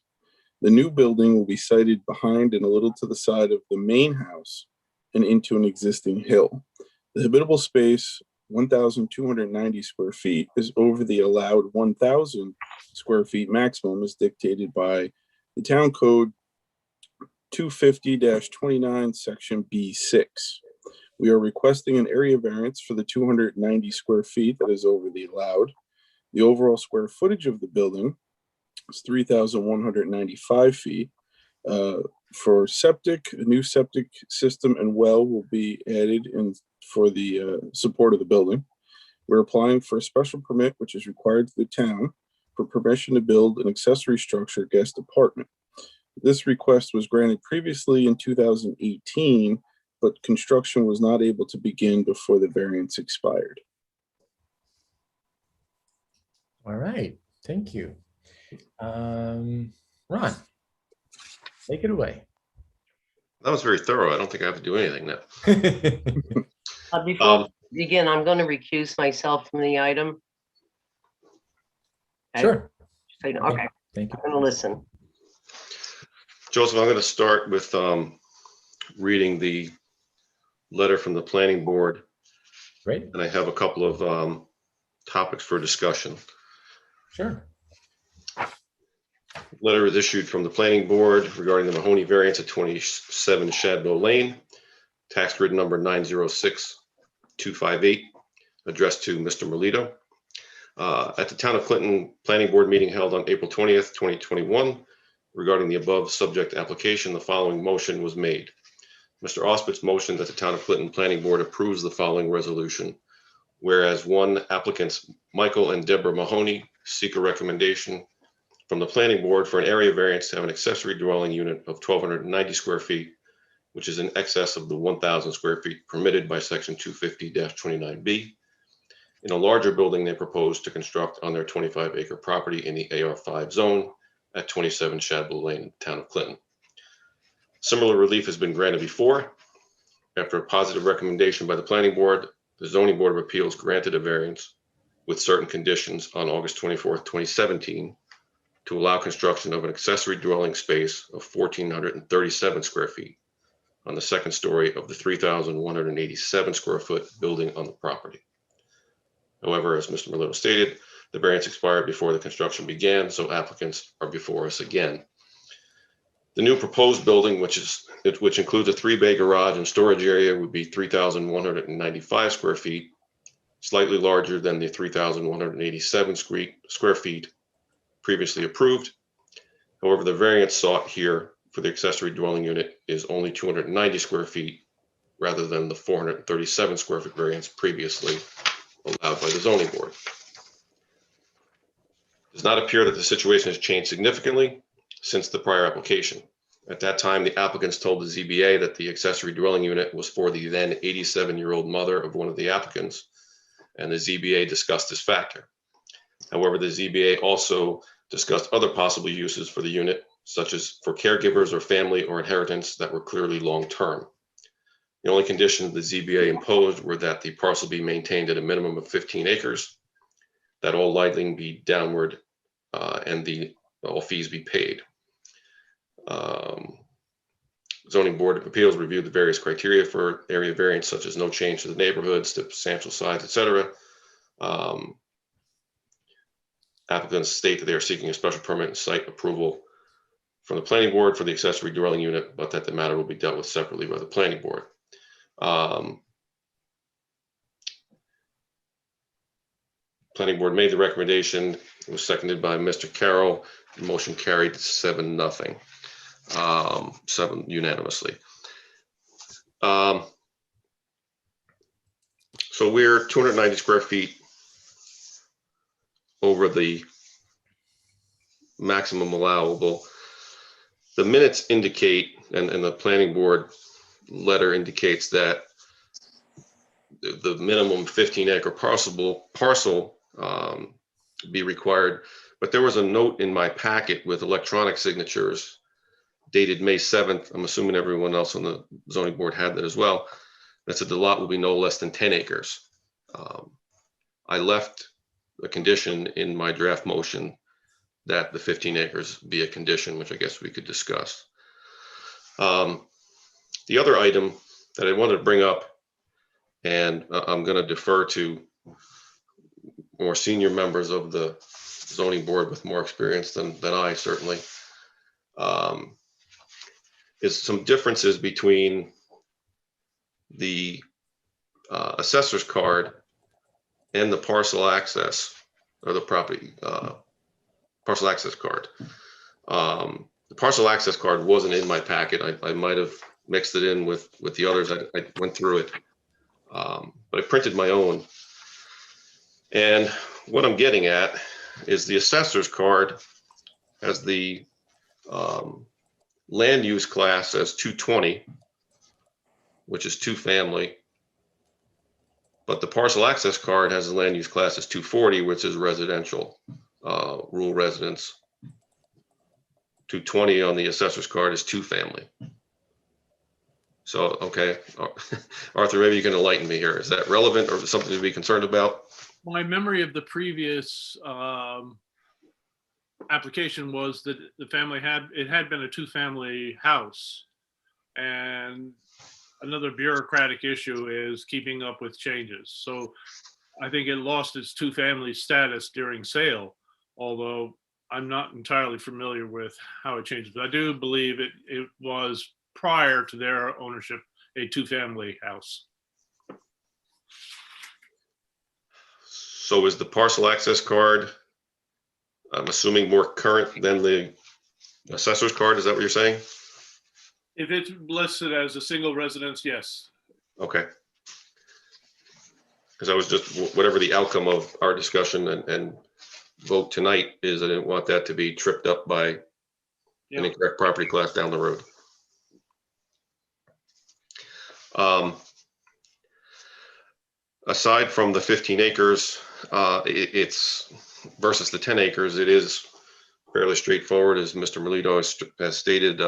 The new building will be sited behind and a little to the side of the main house and into an existing hill. The habitable space, 1,290 square feet, is over the allowed 1,000 square feet maximum as dictated by the town code 250-29 section B6. We are requesting an area variance for the 290 square feet that is over the allowed. The overall square footage of the building is 3,195 feet. For septic, a new septic system and well will be added in for the support of the building. We're applying for a special permit, which is required to the town for permission to build an accessory structure guest apartment. This request was granted previously in 2018, but construction was not able to begin before the variance expired. All right, thank you. Ron, take it away. That was very thorough. I don't think I have to do anything now. Before we begin, I'm going to recuse myself from the item. Sure. Okay, Thank you. I'm going to listen. Joseph, I'm going to start with reading the letter from the planning board. Great. And I have a couple of topics for discussion. Sure. Letter is issued from the planning board regarding the Mahoney variance at 27 Shadbow Lane, tax grid number 906258, addressed to Mr. Melito. At the Town of Clinton Planning Board meeting held on April 20th, 2021, regarding the above subject application, the following motion was made. Mr. Auspitz motioned that the Town of Clinton Planning Board approves the following resolution. Whereas one, applicants Michael and Deborah Mahoney seek a recommendation from the planning board for an area variance to have an accessory dwelling unit of 1,290 square feet, which is in excess of the 1,000 square feet permitted by section 250-29B. In a larger building they propose to construct on their 25-acre property in the AR5 zone at 27 Shadbow Lane, Town of Clinton. Similar relief has been granted before. After a positive recommendation by the planning board, the Zoning Board of Appeals granted a variance with certain conditions on August 24th, 2017, to allow construction of an accessory dwelling space of 1,437 square feet on the second story of the 3,187 square foot building on the property. However, as Mr. Melito stated, the variance expired before the construction began, so applicants are before us again. The new proposed building, which includes a 3-bay garage and storage area, would be 3,195 square feet, slightly larger than the 3,187 square feet previously approved. However, the variance sought here for the accessory dwelling unit is only 290 square feet rather than the 437 square foot variance previously allowed by the zoning board. It does not appear that the situation has changed significantly since the prior application. At that time, the applicants told the ZBA that the accessory dwelling unit was for the then 87-year-old mother of one of the applicants, and the ZBA discussed this factor. However, the ZBA also discussed other possible uses for the unit, such as for caregivers or family or inheritance that were clearly long-term. The only conditions the ZBA imposed were that the parcel be maintained at a minimum of 15 acres, that all lighting be downward, and all fees be paid. Zoning Board of Appeals reviewed the various criteria for area variance, such as no change to the neighborhood, substantial size, etc. Applicants state that they are seeking a special permit and site approval from the planning board for the accessory dwelling unit, but that the matter will be dealt with separately by the planning board. Planning board made the recommendation. It was seconded by Mr. Carroll. The motion carried 7-0, 7 unanimously. So we're 290 square feet over the maximum allowable. The minutes indicate, and the planning board letter indicates that the minimum 15-acre parcel be required. But there was a note in my packet with electronic signatures dated May 7th. I'm assuming everyone else on the zoning board had that as well. That said the lot will be no less than 10 acres. I left a condition in my draft motion that the 15 acres be a condition, which I guess we could discuss. The other item that I wanted to bring up, and I'm going to defer to more senior members of the zoning board with more experience than I certainly, is some differences between the assessor's card and the parcel access or the property parcel access card. The parcel access card wasn't in my packet. I might have mixed it in with the others. I went through it, but I printed my own. And what I'm getting at is the assessor's card has the land use class as 220, which is 2 family. But the parcel access card has the land use class as 240, which is residential, rural residence. 220 on the assessor's card is 2 family. So, okay, Arthur, maybe you can enlighten me here. Is that relevant or something to be concerned about? My memory of the previous application was that the family had been a 2-family house, and another bureaucratic issue is keeping up with changes. So I think it lost its 2-family status during sale, although I'm not entirely familiar with how it changed. But I do believe it was prior to their ownership a 2-family house. So is the parcel access card, I'm assuming, more current than the assessor's card? Is that what you're saying? If it's listed as a single residence, yes. Okay. Because I was just, whatever the outcome of our discussion and vote tonight is, I didn't want that to be tripped up by an incorrect property class down the road. Aside from the 15 acres, it's versus the 10 acres, it is fairly straightforward, as Mr. Melito has stated.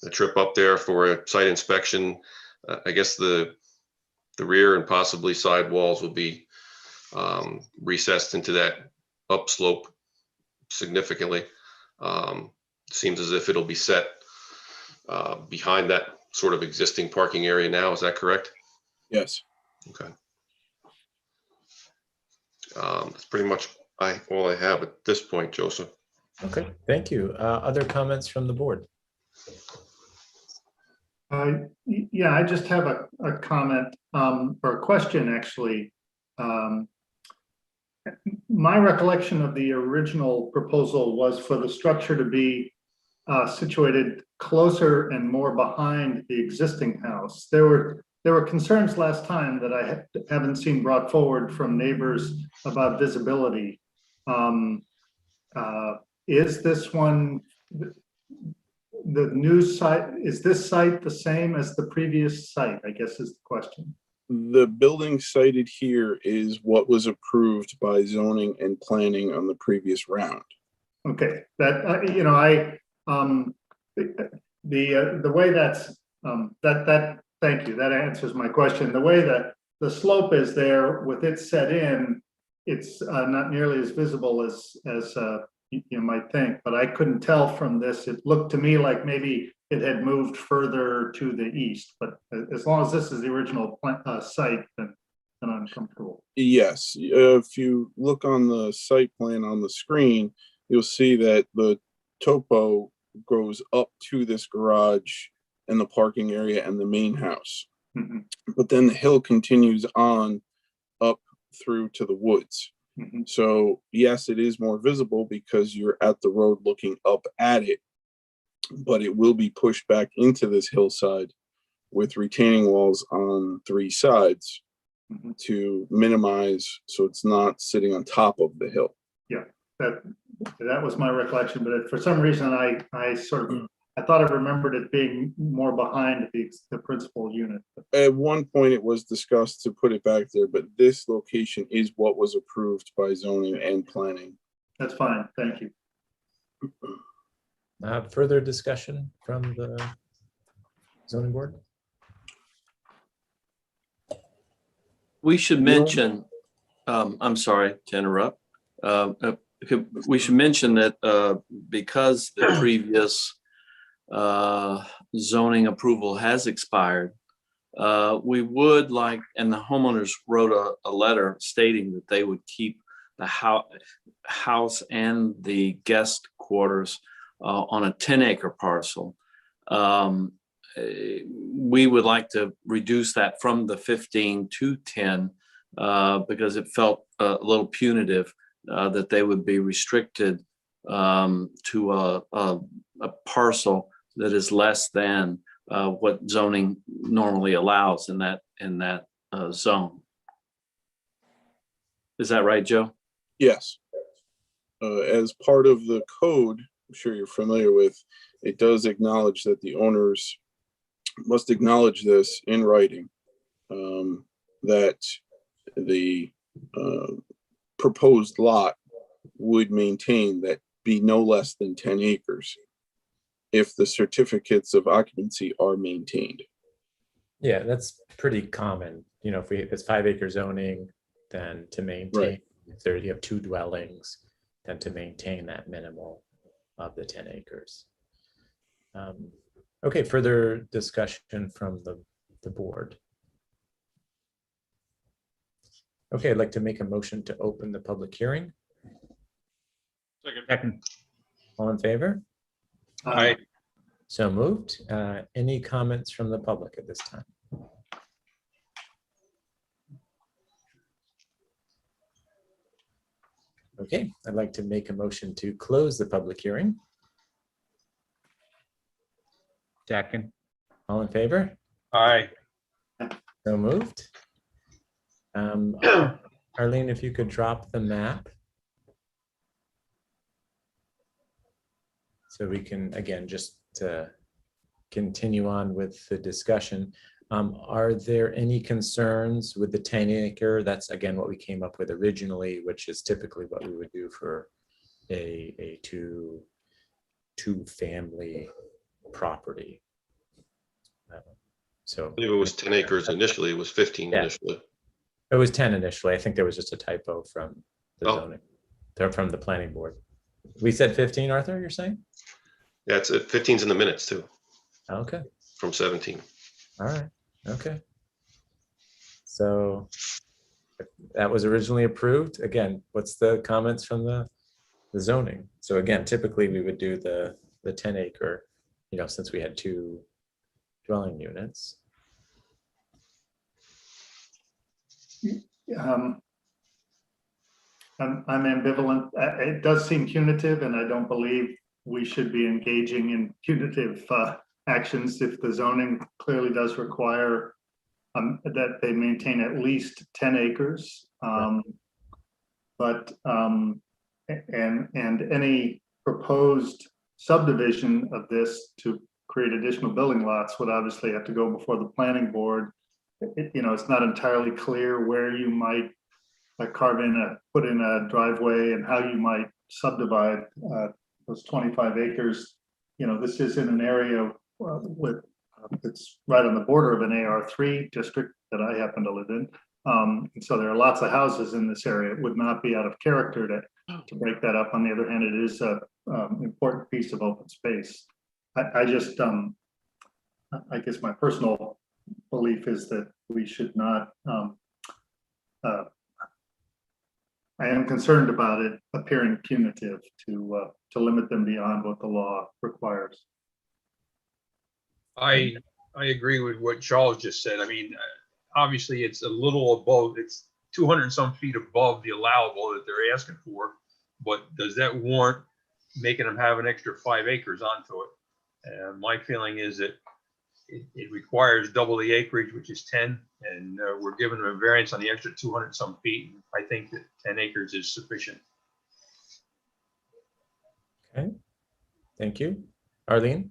The trip up there for a site inspection, I guess the rear and possibly side walls will be recessed into that upslope significantly. Seems as if it'll be set behind that sort of existing parking area now. Is that correct? Yes. Okay. That's pretty much all I have at this point, Joseph. Okay, thank you. Other comments from the board? Yeah, I just have a comment or a question, actually. My recollection of the original proposal was for the structure to be situated closer and more behind the existing house. There were concerns last time that I haven't seen brought forward from neighbors about visibility. Is this one, the new site, is this site the same as the previous site, I guess is the question. The building cited here is what was approved by zoning and planning on the previous round. Okay, that the way that's thank you, that answers my question. The way that the slope is there with it set in, it's not nearly as visible as you might think, but I couldn't tell from this. It looked to me like maybe it had moved further to the east, but as long as this is the original site, then I'm comfortable. Yes, if you look on the site plan on the screen, you'll see that the topo goes up to this garage and the parking area and the main house. Mm-hmm. But then the hill continues on up through to the woods. Mm-hmm. So yes, it is more visible because you're at the road looking up at it, but it will be pushed back into this hillside with retaining walls on 3 sides mm-hmm. to minimize, so it's not sitting on top of the hill. Yeah, that was my recollection, but for some reason I I thought I remembered it being more behind the principal unit. At one point, it was discussed to put it back there, but this location is what was approved by zoning and planning. That's fine, thank you. Further discussion from the zoning board? We should mention, I'm sorry to interrupt. We should mention that because the previous zoning approval has expired, we would like, and the homeowners wrote a letter stating that they would keep the house and the guest quarters on a 10-acre parcel. We would like to reduce that from the 15 to 10 because it felt a little punitive that they would be restricted to a parcel that is less than what zoning normally allows in that zone. Is that right, Joe? Yes. As part of the code, I'm sure you're familiar with, it does acknowledge that the owners must acknowledge this in writing, that the proposed lot would maintain that be no less than 10 acres if the certificates of occupancy are maintained. Yeah, that's pretty common. You know, if it's 5-acre zoning, then to maintain, Right. if there you have 2 dwellings, then to maintain that minimal of the 10 acres. Okay, further discussion from the board. Okay, I'd like to make a motion to open the public hearing. Second. All in favor? Aye. So moved. Any comments from the public at this time? Okay, I'd like to make a motion to close the public hearing. Second. All in favor? Aye. So moved. Arlene, if you could drop the map. So we can, again, just continue on with the discussion. Are there any concerns with the 10-acre? That's, again, what we came up with originally, which is typically what we would do for a two-family property. So I believe it was 10 acres initially, it was 15 Yeah. initially. it was 10 initially. I think there was just a typo from the Oh. zoning, from the planning board. We said 15, Arthur, you're saying? Yeah, it's 15's in the minutes too, Okay, from 17. all right, okay. So that was originally approved. Again, what's the comments from the zoning? So again, typically we would do the 10-acre, since we had 2 dwelling units. I'm ambivalent. It does seem punitive, and I don't believe we should be engaging in punitive actions if the zoning clearly does require that they maintain at least 10 acres. But any proposed subdivision of this to create additional building lots would obviously have to go before the planning board. It's not entirely clear where you might put in a driveway and how you might subdivide those 25 acres. This is in an area it's right on the border of an AR3 district that I happen to live in. And so there are lots of houses in this area. It would not be out of character to break that up. On the other hand, it is an important piece of open space. I guess my personal belief is that we should not, I am concerned about it appearing punitive to limit them beyond what the law requires. I agree with what Charles just said. I mean, obviously it's a little above, it's 200 and some feet above the allowable that they're asking for, but does that warrant making them have an extra 5 acres onto it? And my feeling is that it requires double the acreage, which is 10, and we're giving them a variance on the extra 200 some feet. I think that 10 acres is sufficient. Okay, thank you. Arlene?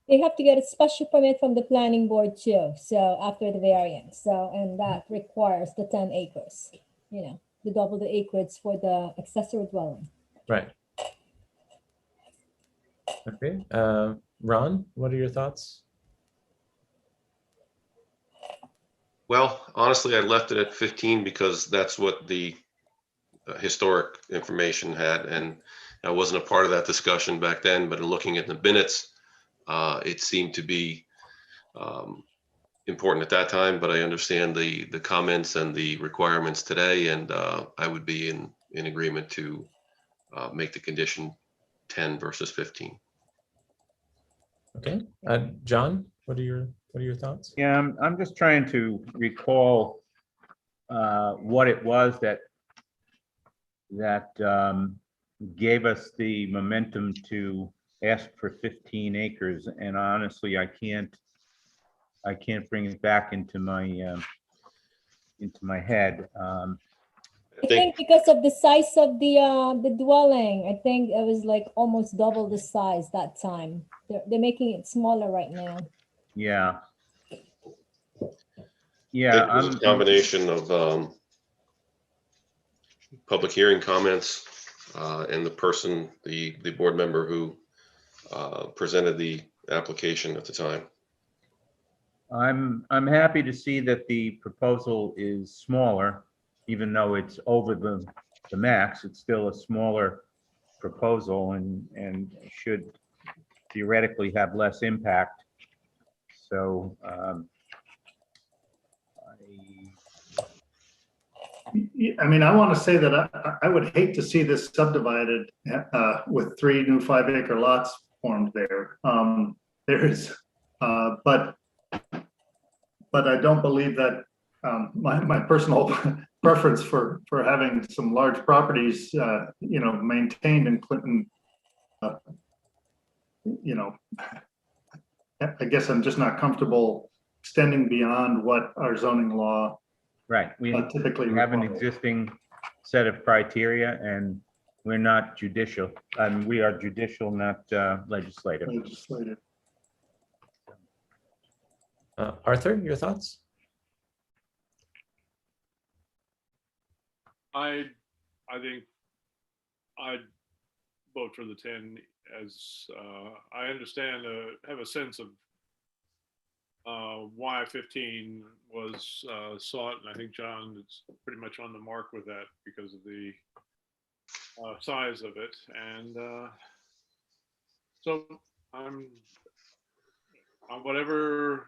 They have to get a special permit from the planning board too, so after the variance, so, and that requires the 10 acres, you know, the double the acreage for the accessory dwelling. Right. Okay, Ron, what are your thoughts? Well, honestly, I left it at 15 because that's what the historic information had, and I wasn't a part of that discussion back then, but in looking at the minutes, it seemed to be important at that time, but I understand the comments and the requirements today, and I would be in agreement to make the condition 10 versus 15. Okay, John, what are your thoughts? Yeah, I'm just trying to recall what it was that gave us the momentum to ask for 15 acres, and honestly, I can't bring it back into my head. I think because of the size of the dwelling, I think it was like almost double the size that time. They're making it smaller right now. Yeah. I Yeah, think it was a combination of public hearing comments and the board member who presented the application at the time. I'm happy to see that the proposal is smaller, even though it's over the max. It's still a smaller proposal and should theoretically have less impact. So I mean, I want to say that I would hate to see this subdivided with 3 new 5-acre lots formed there. But I don't believe that my personal preference for having some large properties, you know, maintained in Clinton, you know, I guess I'm just not comfortable extending beyond what our zoning law right, we typically have an requires. existing set of criteria, and we're not judicial. We are judicial, not legislative. Legislative. Arthur, your thoughts? I think I'd vote for the 10 as I understand, have a sense of why 15 was sought, and I think John is pretty much on the mark with that because of the size of it, and so I'm on whatever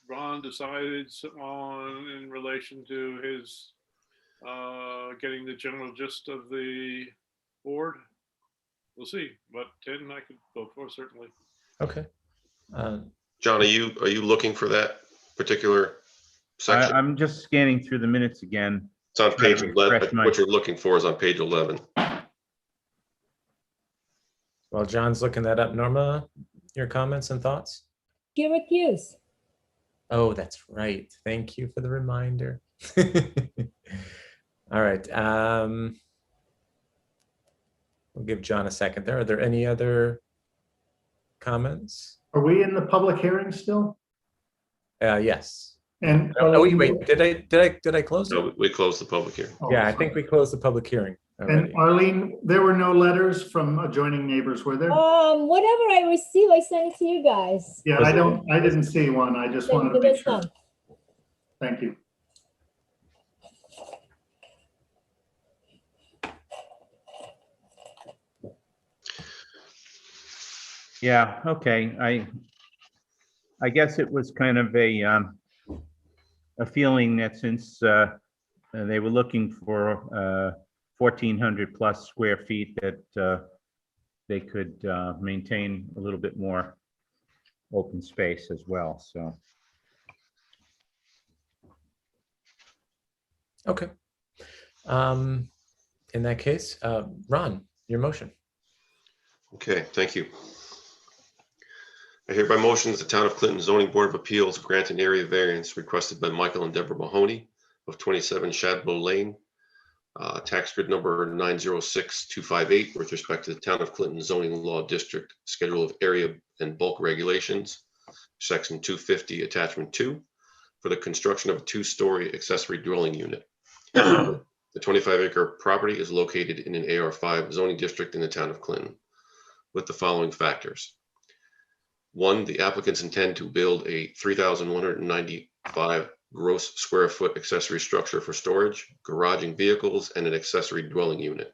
Ron decides on in relation to his getting the general gist of the board. We'll see, but 10 I could vote for certainly. Okay. John, are you looking for that particular section? I'm just scanning through the minutes again. It's on page trying to 11. refresh my- What you're looking for is on page 11. While John's looking that up, Norma, your comments and thoughts? Give recuse. Oh, that's right. Thank you for the reminder. All right. We'll give John a second there. Are there any other comments? Are we in the public hearing still? Yes. And Oh, wait. Did I close it? No, we closed the public hearing. Yeah, I think we closed the public hearing And already. Arlene, there were no letters from adjoining neighbors, were there? Whatever I receive, I send it to you guys. Yeah, I didn't see one. I just wanted to Then make it's sure. done. Thank you. Yeah, okay. I guess it was kind of a feeling that since they were looking for 1,400 plus square feet, that they could maintain a little bit more open space as well, so. Okay. In that case, Ron, your motion. Okay, thank you. I hereby motion that the Town of Clinton Zoning Board of Appeals grant an area variance requested by Michael and Deborah Mahoney of 27 Shadbow Lane Tax grid number 906258 with respect to the Town of Clinton zoning law district schedule of area and bulk regulations, section 250, attachment 2, for the construction of a 2-story accessory dwelling unit. The 25-acre property is located in an AR5 zoning district in the Town of Clinton with the following factors. 1, the applicants intend to build a 3,195 gross square foot accessory structure for storage, garaging vehicles, and an accessory dwelling unit.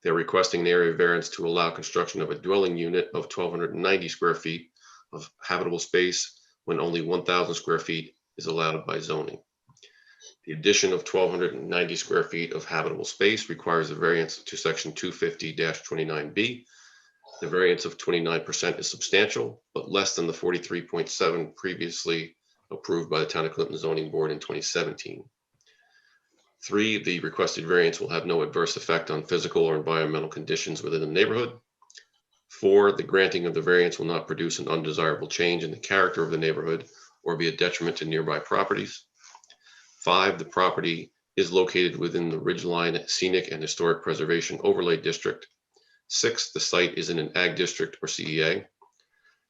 They're requesting an area variance to allow construction of a dwelling unit of 1,290 square feet of habitable space when only 1,000 square feet is allowed by zoning. The addition of 1,290 square feet of habitable space requires a variance to section 250-29B. The variance of 29% is substantial, but less than the 43.7 previously approved by the Town of Clinton Zoning Board in 2017. 3, the requested variance will have no adverse effect on physical or environmental conditions within the neighborhood. 4, the granting of the variance will not produce an undesirable change in the character of the neighborhood or be a detriment to nearby properties. 5, the property is located within the Ridgeline Scenic and Historic Preservation Overlay District. 6, the site is in an Ag District or CEA.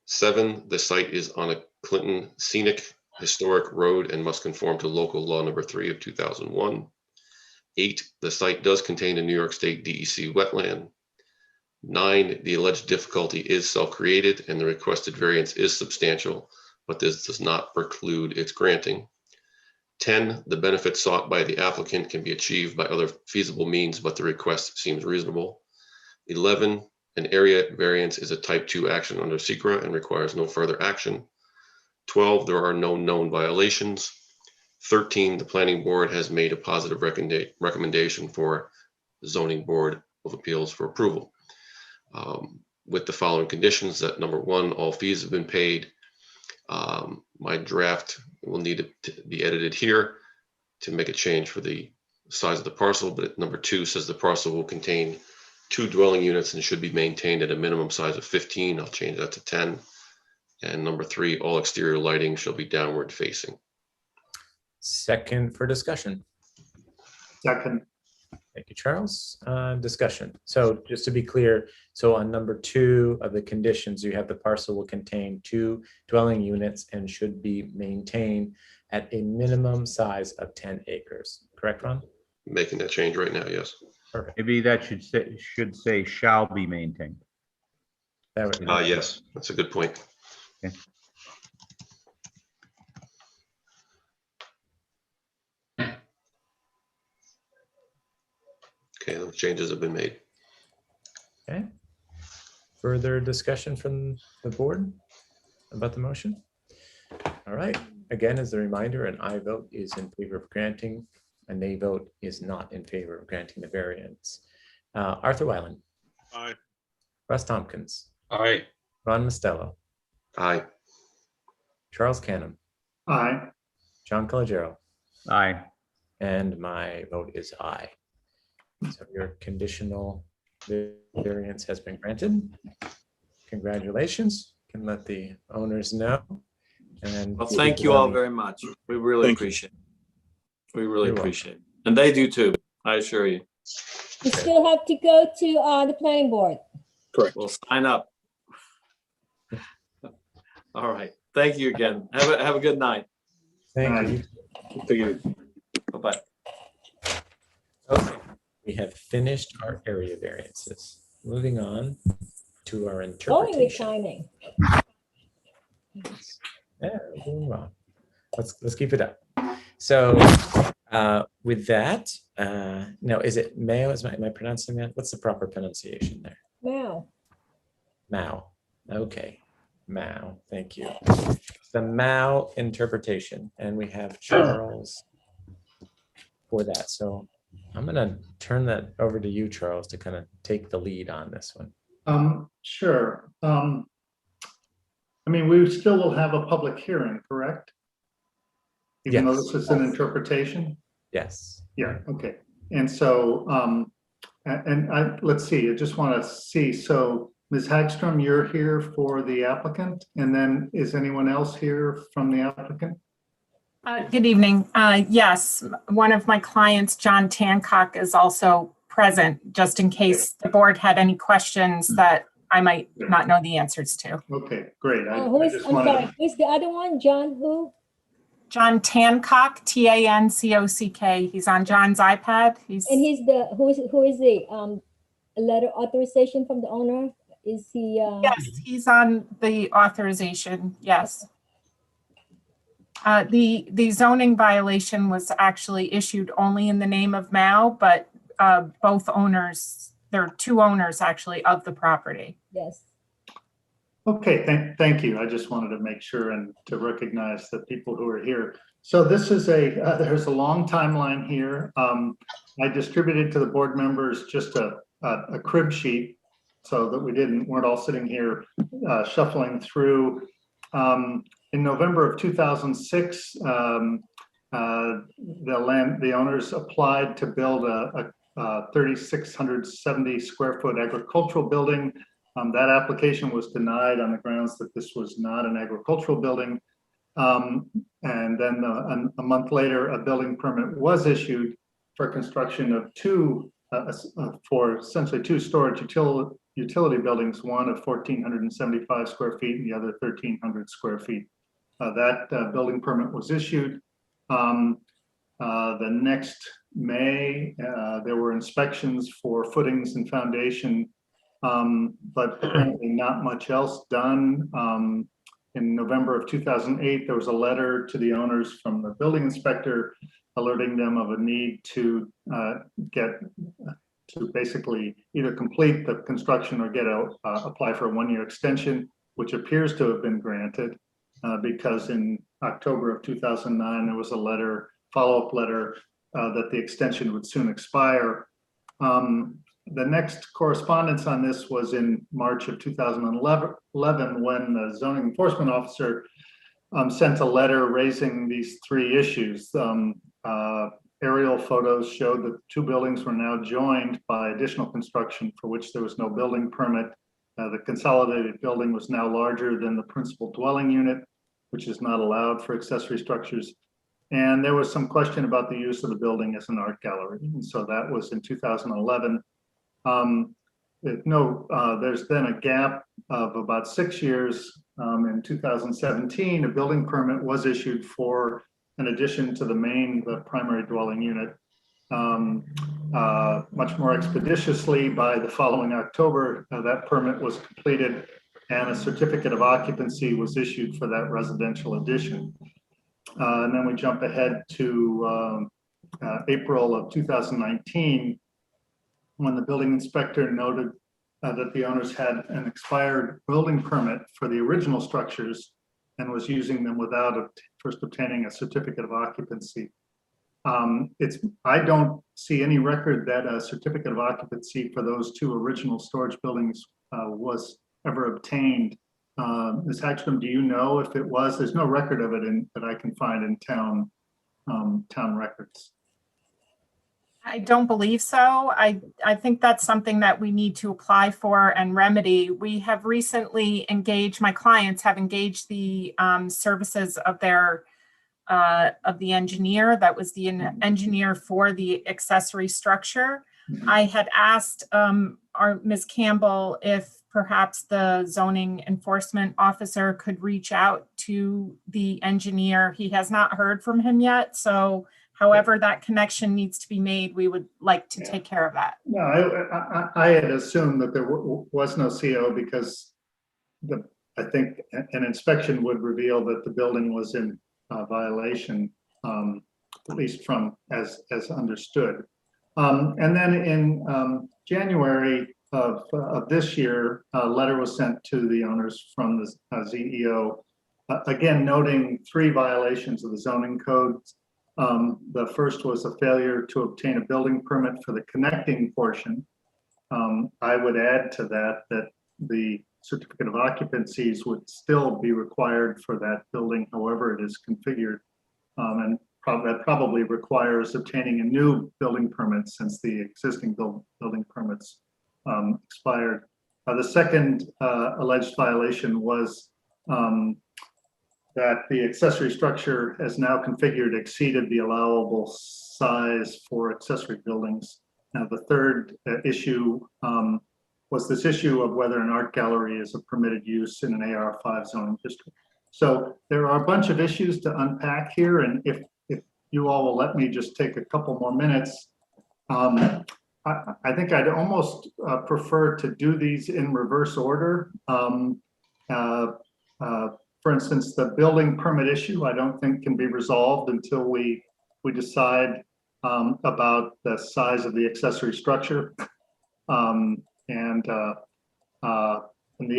7, the site is on a Clinton Scenic Historic Road and must conform to local law number 3 of 2001. 8, the site does contain a New York State DEC wetland. 9, the alleged difficulty is self-created and the requested variance is substantial, but this does not preclude its granting. 10, the benefit sought by the applicant can be achieved by other feasible means, but the request seems reasonable. 11, an area variance is a type 2 action under SECRA and requires no further action. 12, there are no known violations. 13, the planning board has made a positive recommendation for the zoning board of appeals for approval. With the following conditions: that number 1, all fees have been paid. My draft will need to be edited here to make a change for the size of the parcel, but number 2 says the parcel will contain 2 dwelling units and should be maintained at a minimum size of 15. I'll change that to 10. And number 3, all exterior lighting shall be downward facing. Second for discussion. Second. Thank you, Charles. Discussion. So just to be clear, so on number 2 of the conditions, you have the parcel will contain 2 dwelling units and should be maintained at a minimum size of 10 acres. Correct, Ron? Making that change right now, yes. Perfect. Maybe that should say shall be maintained. That would, Yes, that's a good point. Okay. Okay, those changes have been made. Okay. Further discussion from the board about the motion? All right. Again, as a reminder, an aye vote is in favor of granting. A nay vote is not in favor of granting the variance. Arthur Weiland, Aye. Russ Tompkins, Aye. Ron Mostello, Aye. Charles Canham, Aye. John Colangelo, Aye. and my vote is aye. So your conditional variance has been granted. Congratulations. Can let the owners know. And Well, thank you all very much. We really Thank you. appreciate it. We really You're welcome. appreciate it. And they do too, I assure you. You still have to go to the planning board. Correct. We'll sign up. All right. Thank you again. Have a good night. thank you. Take it. Bye-bye. Okay, we have finished our area variances. Moving on to our Going with interpretation. timing. Yeah, we're doing well. Let's keep it up. So with that, now is it Mayo? Am I pronouncing that? What's the proper pronunciation there? Now, Mao. Okay, Mao. Thank you. The Mao interpretation, and we have Charles for that. So I'm gonna turn that over to you, Charles, to kind of take the lead on this one. Sure. I mean, we still will have a public hearing, correct? Even though Yes. this is an interpretation? Yes. Yeah, okay. And so, let's see, I just want to see, so Ms. Hagstrom, you're here for the applicant, and then is anyone else here from the applicant? Good evening. Yes, one of my clients, John Tancock, is also present, just in case the board had any questions that I might not know the answers to. Okay, great. Who is, I'm sorry, who's the other one? John who? John Tancock, Tancock. He's on John's iPad. And he's the, who is the, letter authorization from the owner? Is he? Yes, he's on the authorization, yes. The zoning violation was actually issued only in the name of Mao, but both owners, there are two owners actually of the property. Yes. Okay, thank you. I just wanted to make sure and to recognize the people who are here. So this is there's a long timeline here. I distributed to the board members just a crib sheet so that weren't all sitting here shuffling through. In November of 2006, the owners applied to build a 3,670 square foot agricultural building. That application was denied on the grounds that this was not an agricultural building. And then a month later, a building permit was issued for construction of for essentially two storage utility buildings, one of 1,475 square feet and the other 1,300 square feet. That building permit was issued. The next May, there were inspections for footings and foundation, but apparently not much else done. In November of 2008, there was a letter to the owners from the building inspector alerting them of a need to basically either complete the construction or apply for a 1-year extension, which appears to have been granted. Because in October of 2009, there was a follow-up letter that the extension would soon expire. The next correspondence on this was in March of 2011 when the zoning enforcement officer sent a letter raising these three issues. Aerial photos showed that the two buildings were now joined by additional construction for which there was no building permit. The consolidated building was now larger than the principal dwelling unit, which is not allowed for accessory structures. And there was some question about the use of the building as an art gallery. And so that was in 2011. There's then a gap of about 6 years. In 2017, a building permit was issued for an addition to the primary dwelling unit. Much more expeditiously, by the following October, that permit was completed and a certificate of occupancy was issued for that residential addition. And then we jump ahead to April of 2019, when the building inspector noted that the owners had an expired building permit for the original structures and was using them without first obtaining a certificate of occupancy. I don't see any record that a certificate of occupancy for those two original storage buildings was ever obtained. Ms. Hagstrom, do you know if it was? There's no record of it that I can find in town records. I don't believe so. I think that's something that we need to apply for and remedy. We have recently my clients have engaged the services of the engineer that was the engineer for the accessory structure. I had asked Ms. Campbell if perhaps the zoning enforcement officer could reach out to the engineer. He has not heard from him yet. So however that connection needs to be made, we would like to take care of that. No, I had assumed that there was no CO because I think an inspection would reveal that the building was in violation, at least from as understood. And then in January of this year, a letter was sent to the owners from the ZEO, again noting 3 violations of the zoning code. The first was a failure to obtain a building permit for the connecting portion. I would add to that the certificate of occupancies would still be required for that building, however it is configured. And that probably requires obtaining a new building permit since the existing building permits expired. The second alleged violation was that the accessory structure has now configured exceeded the allowable size for accessory buildings. Now, the third issue was this issue of whether an art gallery is a permitted use in an AR5 zoning district. So there are a bunch of issues to unpack here, and if you all will let me just take a couple more minutes, I think I'd almost prefer to do these in reverse order. For instance, the building permit issue, I don't think can be resolved until we decide about the size of the accessory structure. And the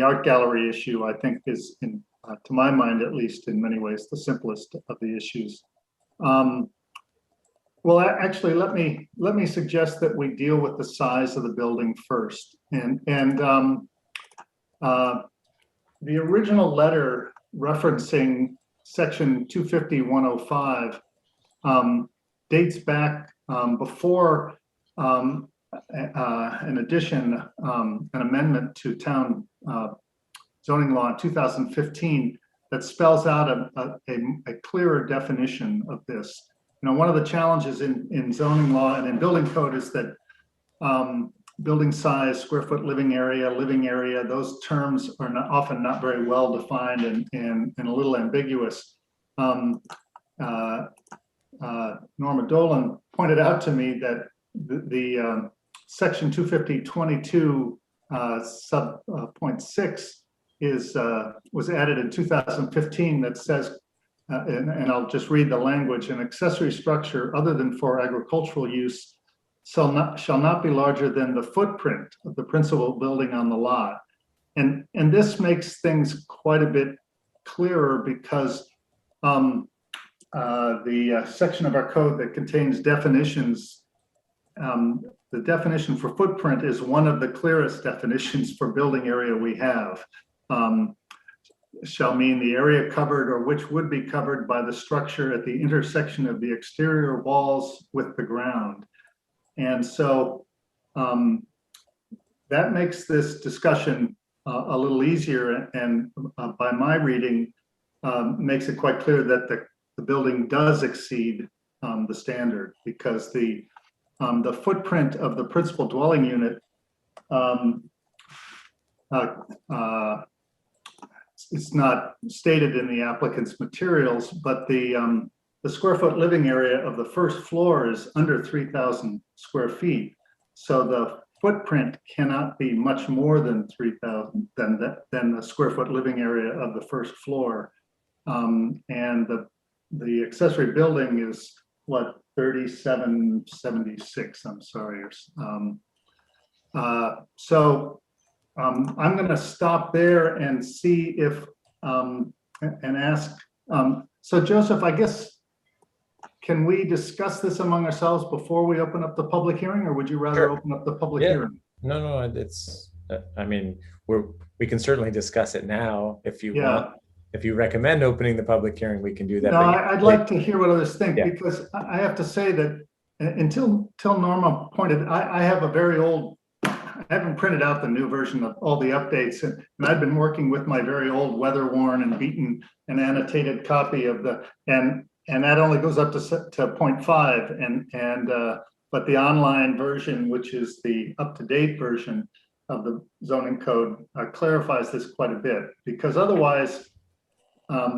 art gallery issue, I think, is, to my mind at least, in many ways, the simplest of the issues. Well, actually, let me suggest that we deal with the size of the building first. And the original letter referencing section 250-105 dates back before an addition, an amendment to town zoning law in 2015 that spells out a clearer definition of this. You know, one of the challenges in zoning law and in building code is that building size, square foot living area, those terms are often not very well defined and a little ambiguous. Norma Dolan pointed out to me that the section 250.22 sub point 6 was added in 2015 that says, and I'll just read the language: an accessory structure other than for agricultural use shall not be larger than the footprint of the principal building on the lot. And this makes things quite a bit clearer because the section of our code that contains definitions, the definition for footprint is one of the clearest definitions for building area we have. Shall mean the area covered or which would be covered by the structure at the intersection of the exterior walls with the ground. And so that makes this discussion a little easier, and by my reading, makes it quite clear that the building does exceed the standard, because the footprint of the principal dwelling unit it's not stated in the applicant's materials, but the square foot living area of the first floor is under 3,000 square feet. So the footprint cannot be much more than 3,000 than the square foot living area of the first floor. And the accessory building is what, 3776, I'm sorry. So I'm going to stop there and see if, and ask, so Joseph, I guess, can we discuss this among ourselves before we open up the public hearing, or would you rather open up the public hearing? No, it's, I mean, we can certainly discuss it now if you want. If you recommend opening the public hearing, we can do that. No, I'd like to hear what others think, because I have to say that until Norma pointed, I have a very old, I haven't printed out the new version of all the updates, and I've been working with my very old weather-worn and beaten and annotated copy of the, and that only goes up to 0.5, but the online version, which is the up-to-date version of the zoning code, clarifies this quite a bit, because otherwise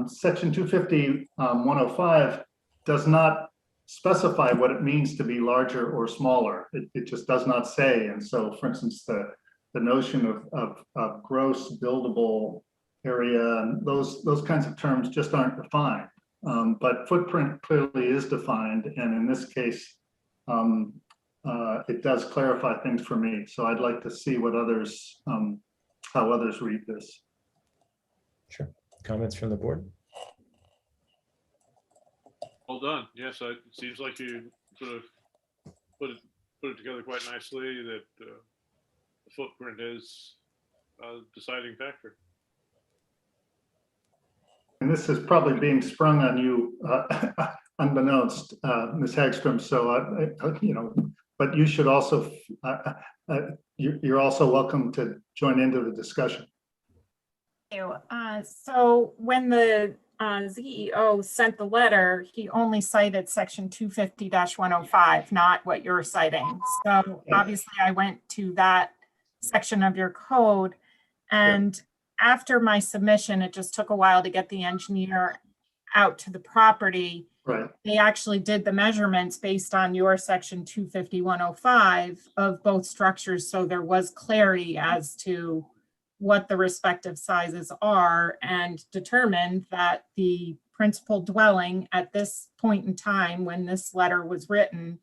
section 250-105 does not specify what it means to be larger or smaller. It just does not say. And so, for instance, the notion of gross buildable area and those kinds of terms just aren't defined. But footprint clearly is defined, and in this case, it does clarify things for me. So I'd like to see what others, how others read this. Sure. Comments from the board? Well done. Yes, it seems like you sort of put it together quite nicely, that the footprint is a deciding factor. And this is probably being sprung on you unbeknownst, Ms. Hagstrom. So, but you should also, you're also welcome to join into the discussion. So when the ZEO sent the letter, he only cited section 250-105, not what you're citing. So obviously I went to that section of your code, and after my submission, it just took a while to get the engineer out to the property. Right. They actually did the measurements based on your section 250-105 of both structures. So there was clarity as to what the respective sizes are, and determined that the principal dwelling at this point in time, when this letter was written,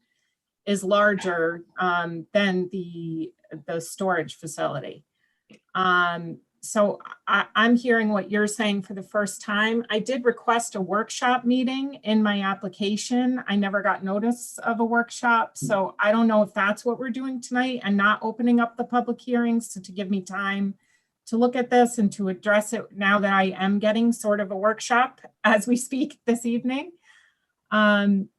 is larger than the storage facility. So I'm hearing what you're saying for the first time. I did request a workshop meeting in my application. I never got notice of a workshop. So I don't know if that's what we're doing tonight and not opening up the public hearings to give me time to look at this and to address it now that I am getting sort of a workshop as we speak this evening. You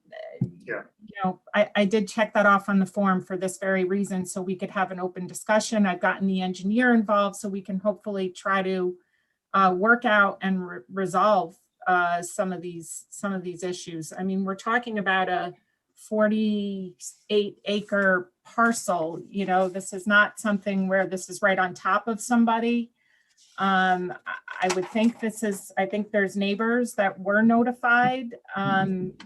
know, I did check that off on the form for this very reason, so we could have an open discussion. I've gotten the engineer involved so we can hopefully try to work out and resolve some of these issues. I mean, we're talking about a 48-acre parcel. You know, this is not something where this is right on top of somebody. I would think I think there's neighbors that were notified,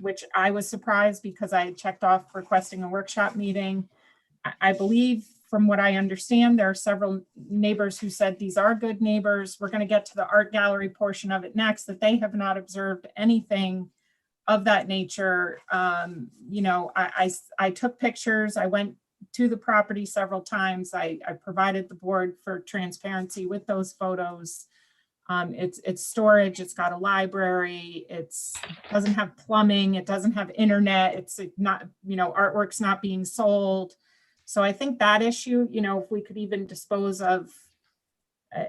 which I was surprised because I had checked off requesting a workshop meeting. I believe, from what I understand, there are several neighbors who said these are good neighbors. We're going to get to the art gallery portion of it next, that they have not observed anything of that nature. You know, I took pictures. I went to the property several times. I provided the board for transparency with those photos. It's storage, it's got a library, it doesn't have plumbing, it doesn't have internet, it's not, you know, artwork's not being sold. So I think that issue, you know, if we could even dispose of,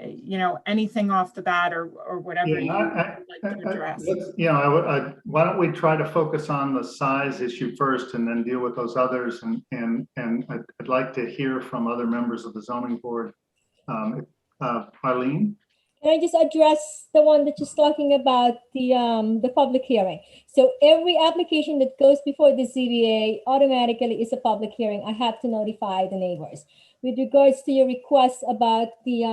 you know, anything off the bat or whatever you would like to address. You know, why don't we try to focus on the size issue first and then deal with those others? And I'd like to hear from other members of the zoning board. Arlene? Can I just address the one that you're talking about, the public hearing? So every application that goes before the ZBA automatically is a public hearing. I have to notify the neighbors. With regards to your request about the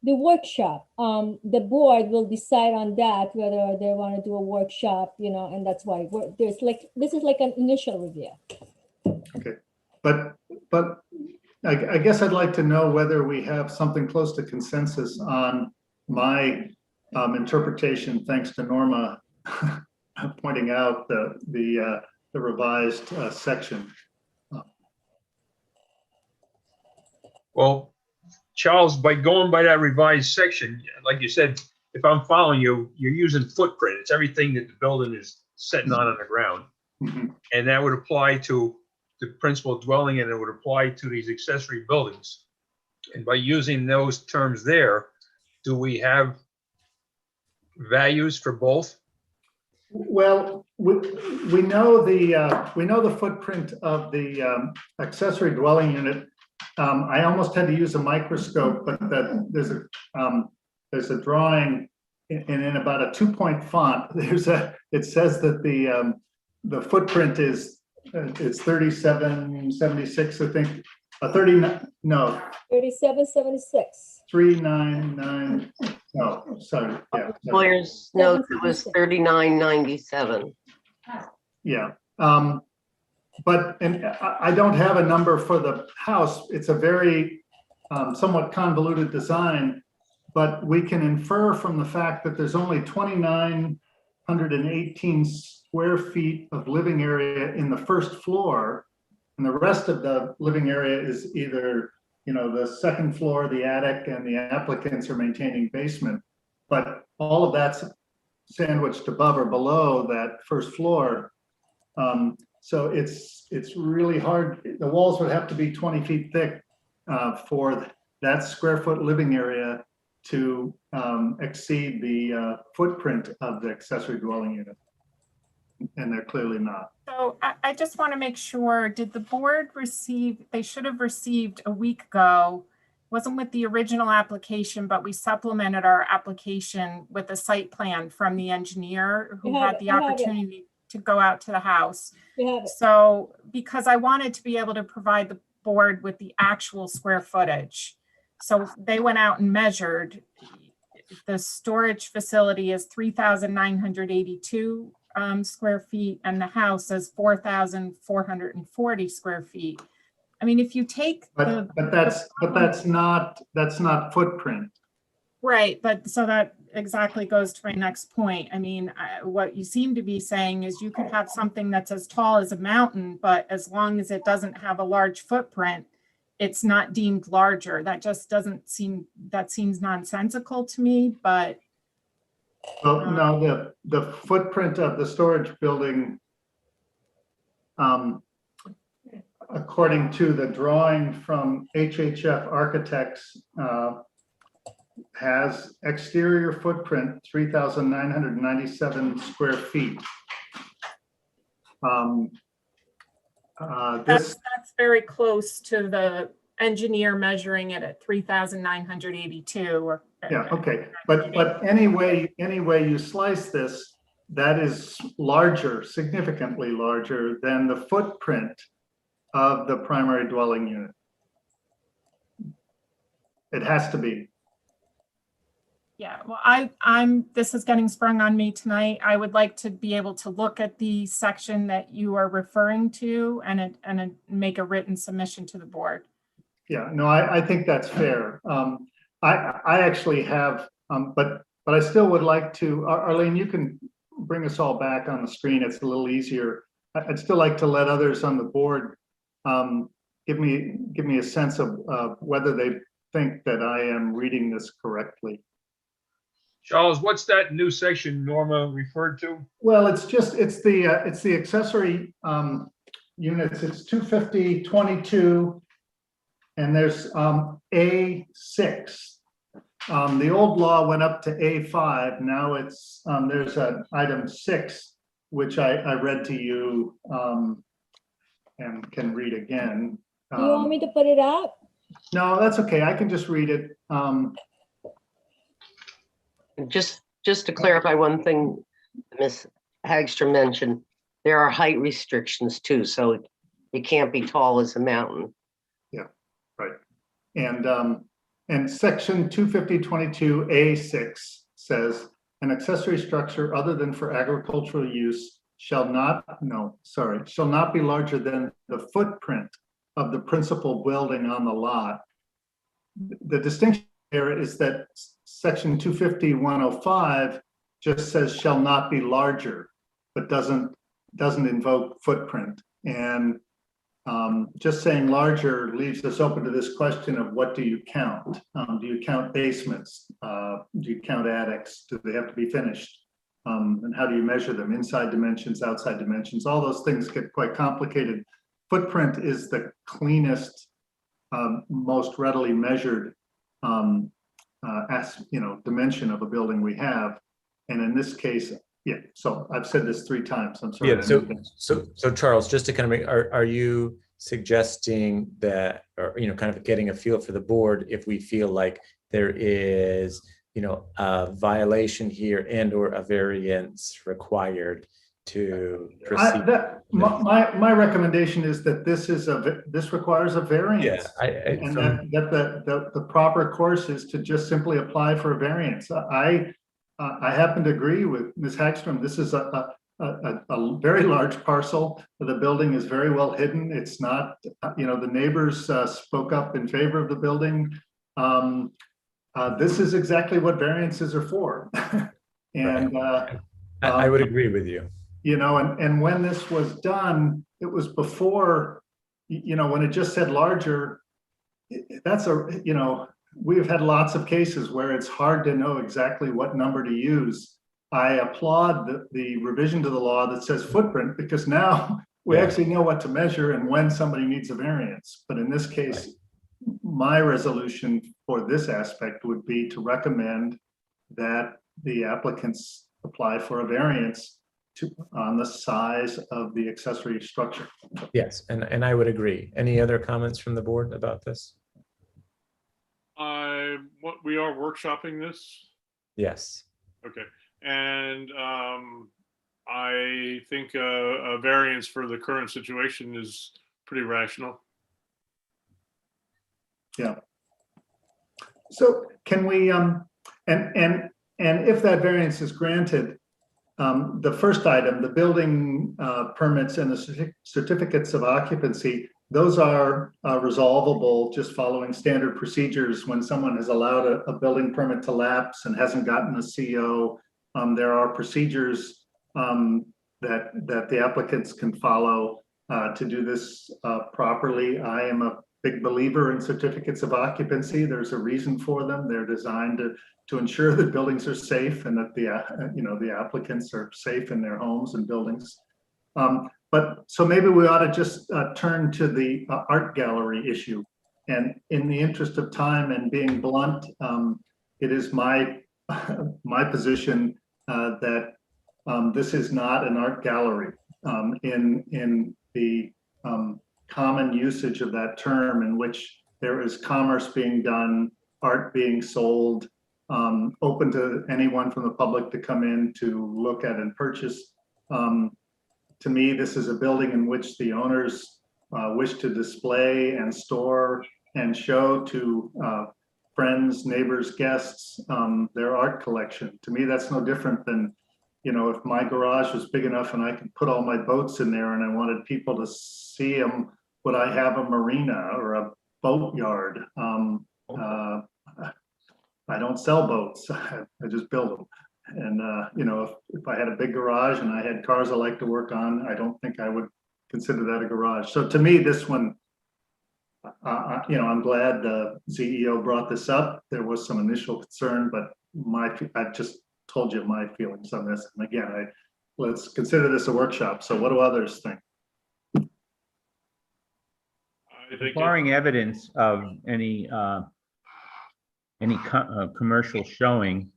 workshop, the board will decide on that, whether they want to do a workshop, you know, and that's why this is like an initial review. Okay, but I guess I'd like to know whether we have something close to consensus on my interpretation, thanks to Norma pointing out the revised section. Well, Charles, by going by that revised section, like you said, if I'm following you, you're using footprint. It's everything that the building is sitting on the ground. Mm-hmm. And that would apply to the principal dwelling, and it would apply to these accessory buildings. And by using those terms there, do we have values for both? Well, we know the footprint of the accessory dwelling unit. I almost had to use a microscope, but there's a drawing in about a 2-point font. It says that the footprint is 3776, I think. 3776. 399. No, sorry. Yeah. Lawyer's note, it was 3997. Yeah. But I don't have a number for the house. It's a very somewhat convoluted design, but we can infer from the fact that there's only 2,918 square feet of living area in the first floor, and the rest of the living area is either, you know, the second floor, the attic, and the applicants are maintaining basement. But all of that's sandwiched above or below that first floor. So it's really hard. The walls would have to be 20 feet thick for that square foot living area to exceed the footprint of the accessory dwelling unit. And they're clearly not. So I just want to make sure, did the board receive, they should have received a week ago, wasn't with the original application, but we supplemented our application with a site plan from the engineer who I have had it, the I have it. opportunity to go out to the house. We have it. So because I wanted to be able to provide the board with the actual square footage. So they went out and measured. The storage facility is 3,982 square feet and the house is 4,440 square feet. I mean, if you take the. But that's not footprint. Right, but so that exactly goes to my next point. I mean, what you seem to be saying is you could have something that's as tall as a mountain, but as long as it doesn't have a large footprint, it's not deemed larger. That just doesn't seem, that seems nonsensical to me, but. Well, no, the footprint of the storage building, according to the drawing from HHF Architects, has exterior footprint 3,997 square feet. That's very close to the engineer measuring it at 3,982 or. Yeah, okay, but anyway you slice this, that is larger, significantly larger than the footprint of the primary dwelling unit. It has to be. Yeah, well, this is getting sprung on me tonight. I would like to be able to look at the section that you are referring to and make a written submission to the board. Yeah, no, I think that's fair. I actually have, but I still would like to, Arlene, you can bring us all back on the screen. It's a little easier. I'd still like to let others on the board give me a sense of whether they think that I am reading this correctly. Charles, what's that new section Norma referred to? Well, it's the accessory units. It's 250-22, and there's A6. The old law went up to A5. Now it's there's an item 6, which I read to you and can read again. Do you want me to put it up? No, that's okay. I can just read it. Just to clarify one thing, Ms. Hagstrom mentioned, there are height restrictions too, so it can't be tall as a mountain. Yeah, right. And section 250-22A6 says an accessory structure other than for agricultural use shall not be larger than the footprint of the principal building on the lot. The distinction there is that section 250-105 just says shall not be larger, but doesn't invoke footprint. And just saying larger leaves us open to this question of what do you count? Do you count basements? Do you count attics? Do they have to be finished? And how do you measure them? Inside dimensions, outside dimensions, all those things get quite complicated. Footprint is the cleanest, most readily measured dimension of a building we have. And in this case, yeah, so I've said this 3 times, I'm sorry. Yeah, so Charles, just to kind of make, are you suggesting that, or, kind of getting a feel for the board, if we feel like there is, a violation here and or a variance required to proceed? My recommendation is that this requires a variance. Yeah, and that the proper course is to just simply apply for a variance. I happen to agree with Ms. Hagstrom. This is a very large parcel. The building is very well hidden. It's not, the neighbors spoke up in favor of the building. This is exactly what variances are for. And I would agree with you. And when this was done, it was before, when it just said larger, we've had lots of cases where it's hard to know exactly what number to use. I applaud the revision to the law that says footprint, because now we actually know what to measure and when somebody needs a variance. But in this case, my resolution for this aspect would be to recommend that the applicants apply for a variance on the size of the accessory structure. Yes, and I would agree. Any other comments from the board about this? we are workshopping this. Yes. Okay, and I think a variance for the current situation is pretty rational. Yeah. So can we, and if that variance is granted, the first item, the building permits and the certificates of occupancy, those are resolvable just following standard procedures. When someone has allowed a building permit to lapse and hasn't gotten a CO, there are procedures that the applicants can follow to do this properly. I am a big believer in certificates of occupancy. There's a reason for them. They're designed to ensure that buildings are safe and that the applicants are safe in their homes and buildings. But so maybe we ought to just turn to the art gallery issue. And in the interest of time and being blunt, it is my position that this is not an art gallery in the common usage of that term, in which there is commerce being done, art being sold, open to anyone from the public to come in to look at and purchase. To me, this is a building in which the owners wish to display and store and show to friends, neighbors, guests, their art collection. To me, that's no different than, if my garage was big enough and I could put all my boats in there and I wanted people to see them, would I have a marina or a boat yard? I don't sell boats, I just build them. And, if I had a big garage and I had cars I like to work on, I don't think I would consider that a garage. So to me, this one, I'm glad the CEO brought this up. There was some initial concern, but I just told you my feelings on this. And again, let's consider this a workshop. So what do others think? Barring evidence of any commercial showing,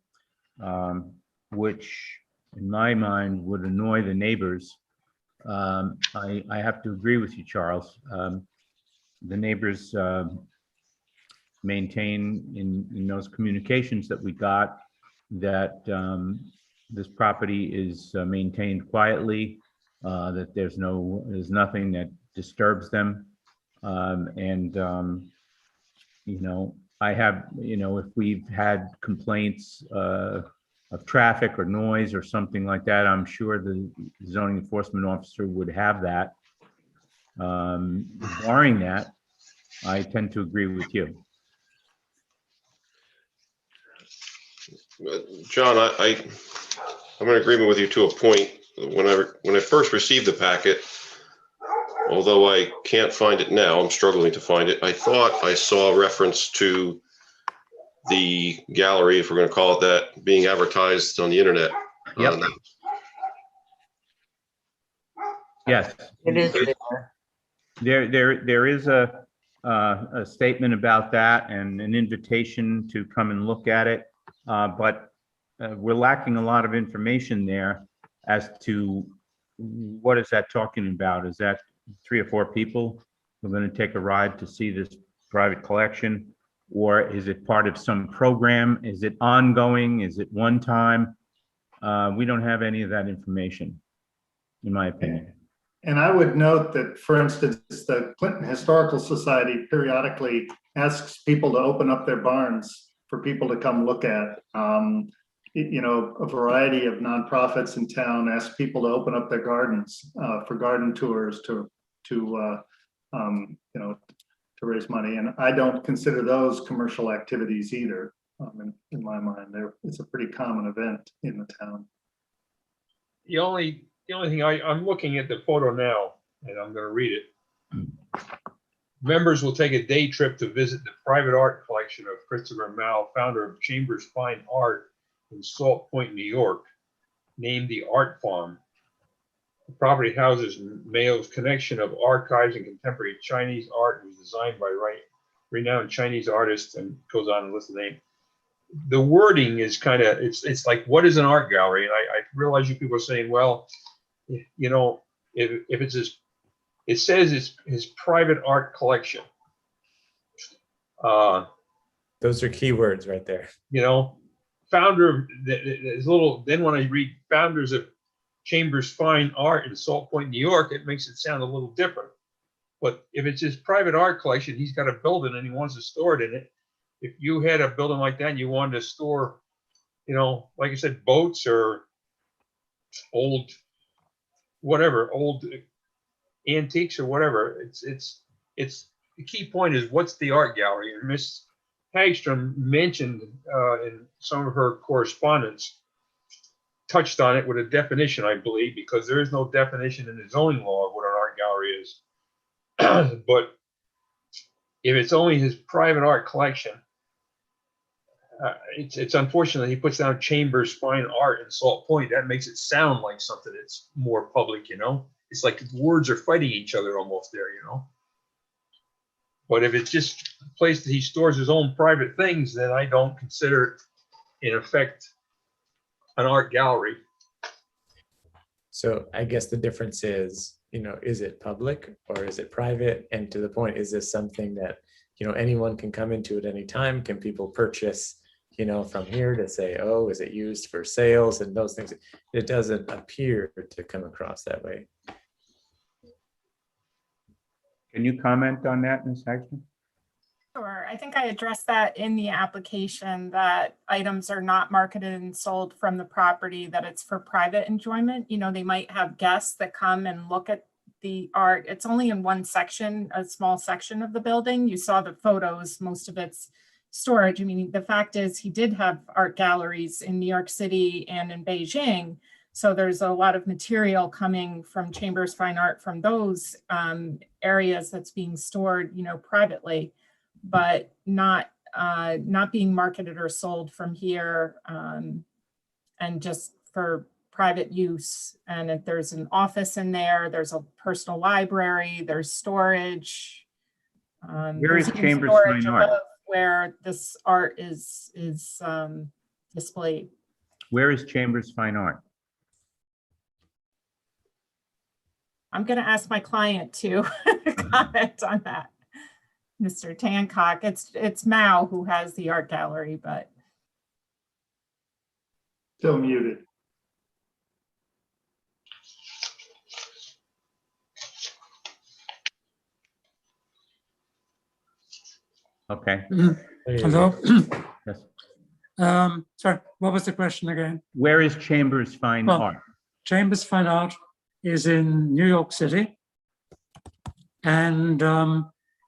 which in my mind would annoy the neighbors, I have to agree with you, Charles. The neighbors maintain in those communications that we got that this property is maintained quietly, that there's nothing that disturbs them. I have, if we've had complaints of traffic or noise or something like that, I'm sure the zoning enforcement officer would have that. Barring that, I tend to agree with you. John, I'm in agreement with you to a point. When I first received the packet, although I can't find it now, I'm struggling to find it. I thought I saw reference to the gallery, if we're going to call it that, being advertised on the internet. Yep. Yes. It is there. There is a statement about that and an invitation to come and look at it. But we're lacking a lot of information there as to what is that talking about? Is that 3 or 4 people who are going to take a ride to see this private collection? Or is it part of some program? Is it ongoing? Is it one time? We don't have any of that information, in my opinion. And I would note that, for instance, the Clinton Historical Society periodically asks people to open up their barns for people to come look at. A variety of nonprofits in town ask people to open up their gardens for garden tours to raise money. And I don't consider those commercial activities either. In my mind, it's a pretty common event in the town. The only thing I'm looking at the photo now, and I'm going to read it. Members will take a day trip to visit the private art collection of Christopher Mao, founder of Chambers Fine Art in Salt Point, New York, named the Art Farm. The property houses Mao's collection of archives and contemporary Chinese art. It was designed by renowned Chinese artists, and goes on to list the name. The wording is kind of, it's like, what is an art gallery? And I realize you people are saying, well, if it's it says it's his private art collection. Those are key words right there. You know, founder, there's little, then when I read founders of Chambers Fine Art in Salt Point, New York, it makes it sound a little different. But if it's his private art collection, he's got a building and he wants to store it in it. If you had a building like that and you wanted to store, you know, like I said, boats or old, whatever, old antiques or whatever, it's the key point is what's the art gallery? And Miss Hagstrom mentioned in some of her correspondence, touched on it with a definition, I believe, because there is no definition in the zoning law of what an art gallery is. But if it's only his private art collection, it's unfortunate he puts down Chambers Fine Art in Salt Point. That makes it sound like something that's more public, you know? It's like words are fighting each other almost there, you know? But if it's just a place that he stores his own private things, then I don't consider it, in effect, an art gallery. So I guess the difference is, you know, is it public or is it private? And to the point, is this something that, you know, anyone can come into at any time? Can people purchase, you know, from here to say, oh, is it used for sales and those things? It doesn't appear to come across that way. Can you comment on that, Ms. Hagstrom? Sure. I think I addressed that in the application, that items are not marketed and sold from the property, that it's for private enjoyment. You know, they might have guests that come and look at the art. It's only in one section, a small section of the building. You saw the photos, most of it's storage. I mean, the fact is he did have art galleries in New York City and in Beijing. So there's a lot of material coming from Chambers Fine Art from those areas that's being stored, you know, privately, but not being marketed or sold from here, and just for private use. And if there's an office in there, there's a personal library, there's storage. Where is there's even Chambers storage Fine Art? above where this art is displayed. Where is Chambers Fine Art? I'm going to ask my client to comment on that. Mr. Tancock, it's Mao who has the art gallery, but. Still muted. Okay. Hello? Yes. Sorry, what was the question again? Where is Chambers Fine Well, Art? Chambers Fine Art is in New York City. And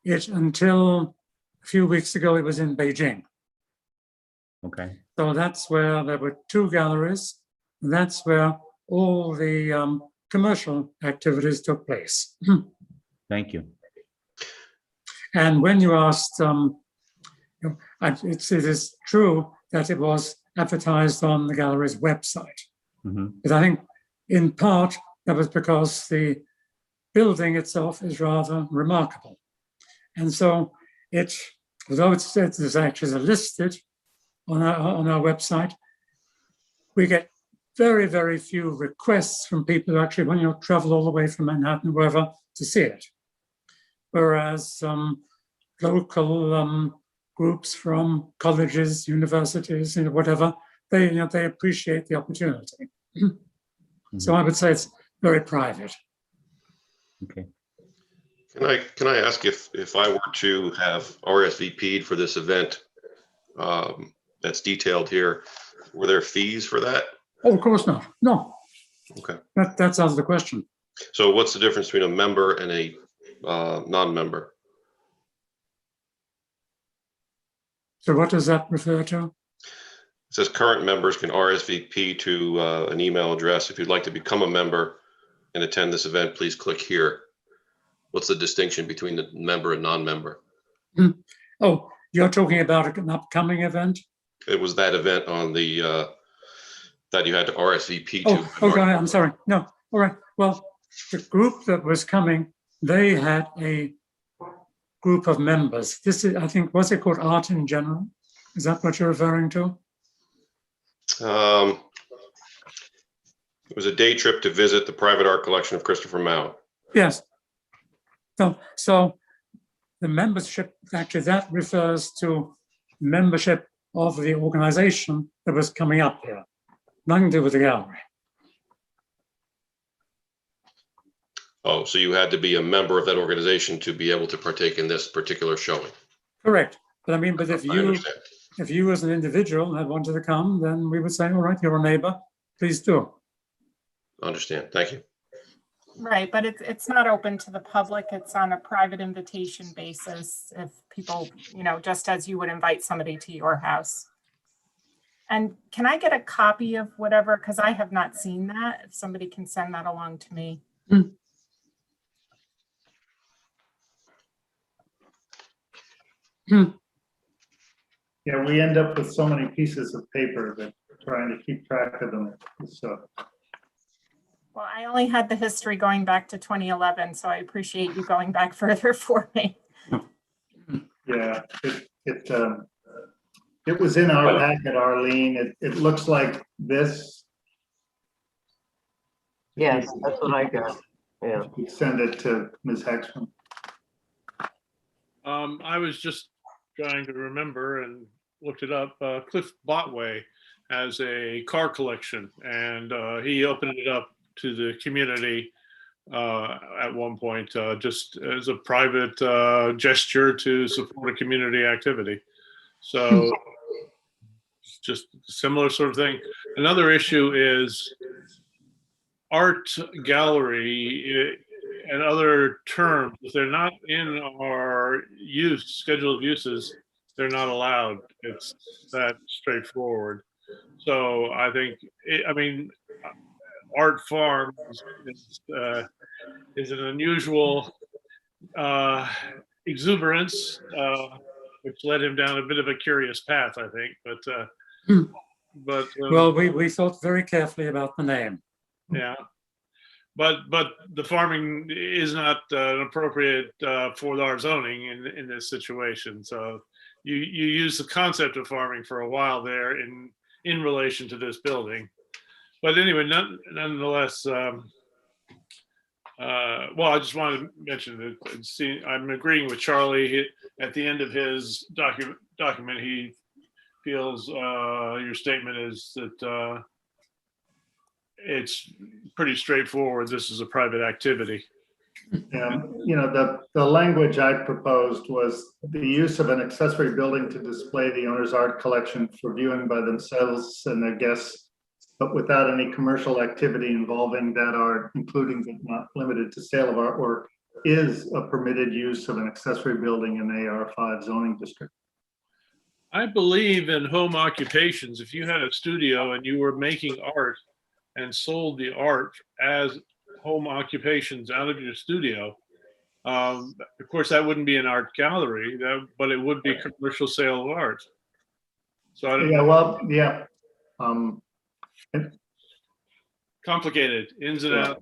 it, until a few weeks ago, it was in Beijing. Okay. So that's where there were two galleries. And that's where all the commercial activities took place. Thank you. And when you asked, it is true that it was advertised on the gallery's website. But I think in part that was because the building itself is rather remarkable. And so it, although it's actually listed on our website, we get very, very few requests from people who actually want to travel all the way from Manhattan, wherever, to see it. Whereas local groups from colleges, universities, whatever, they appreciate the opportunity. So I would say it's very private. Okay. Can I ask if I were to have RSVP'd for this event that's detailed here, were there fees for that? Oh, of course not. No. Okay. That's out of the question. So what's the difference between a member and a non-member? So what does that refer to? It says current members can RSVP to an email address. If you'd like to become a member and attend this event, please click here. What's the distinction between the member and non-member? Oh, you're talking about an upcoming event? It was that event on the that you had to RSVP to. Oh, okay, I'm sorry. No, all right. Well, the group that was coming, they had a group of members. This is, I think, what's it called? Art in General? Is that what you're referring to? It was a day trip to visit the private art collection of Christopher Mao. Yes. So the membership, actually, that refers to membership of the organization that was coming up here. Nothing to do with the gallery. Oh, so you had to be a member of that organization to be able to partake in this particular showing? Correct. But I mean, but I if you as an individual had wanted to come, then we would say, all right, you're a neighbor, please do. Understand. Thank you. Right, but it's not open to the public. It's on a private invitation basis if people, just as you would invite somebody to your house. And can I get a copy of whatever, because I have not seen that, if somebody can send that along to me. Yeah, we end up with so many pieces of paper that trying to keep track of them. So, Well, I only had the history going back to 2011, so I appreciate you going back further for me. yeah, it was in our packet, Arlene. It looks like this. Yes, that's what I got. Yeah. You send it to Ms. Hexman. I was just trying to remember and looked it up. Cliff Botway has a car collection, and he opened it up to the community at one point, just as a private gesture to support a community activity. So just similar sort of thing. Another issue is art gallery and other terms. If they're not in our schedule of uses, they're not allowed. It's that straightforward. So I think, Art Farm is an unusual exuberance, which led him down a bit of a curious path, I think. But well, we thought very carefully about the name. Yeah, but the farming is not appropriate for our zoning in this situation. So you use the concept of farming for a while there in relation to this building. But anyway, nonetheless, well, I just wanted to mention that I'm agreeing with Charlie. At the end of his document, he feels your statement is that it's pretty straightforward. This is a private activity. Yeah, the language I proposed was the use of an accessory building to display the owner's art collection for viewing by themselves and their guests, but without any commercial activity involving that art, including but not limited to sale of artwork, is a permitted use of an accessory building in AR5 zoning district. I believe in home occupations. If you had a studio and you were making art and sold the art as home occupations out of your studio, of course, that wouldn't be an art gallery, but it would be commercial sale of art. So I don't know. Well, yeah. Complicated, ins and outs.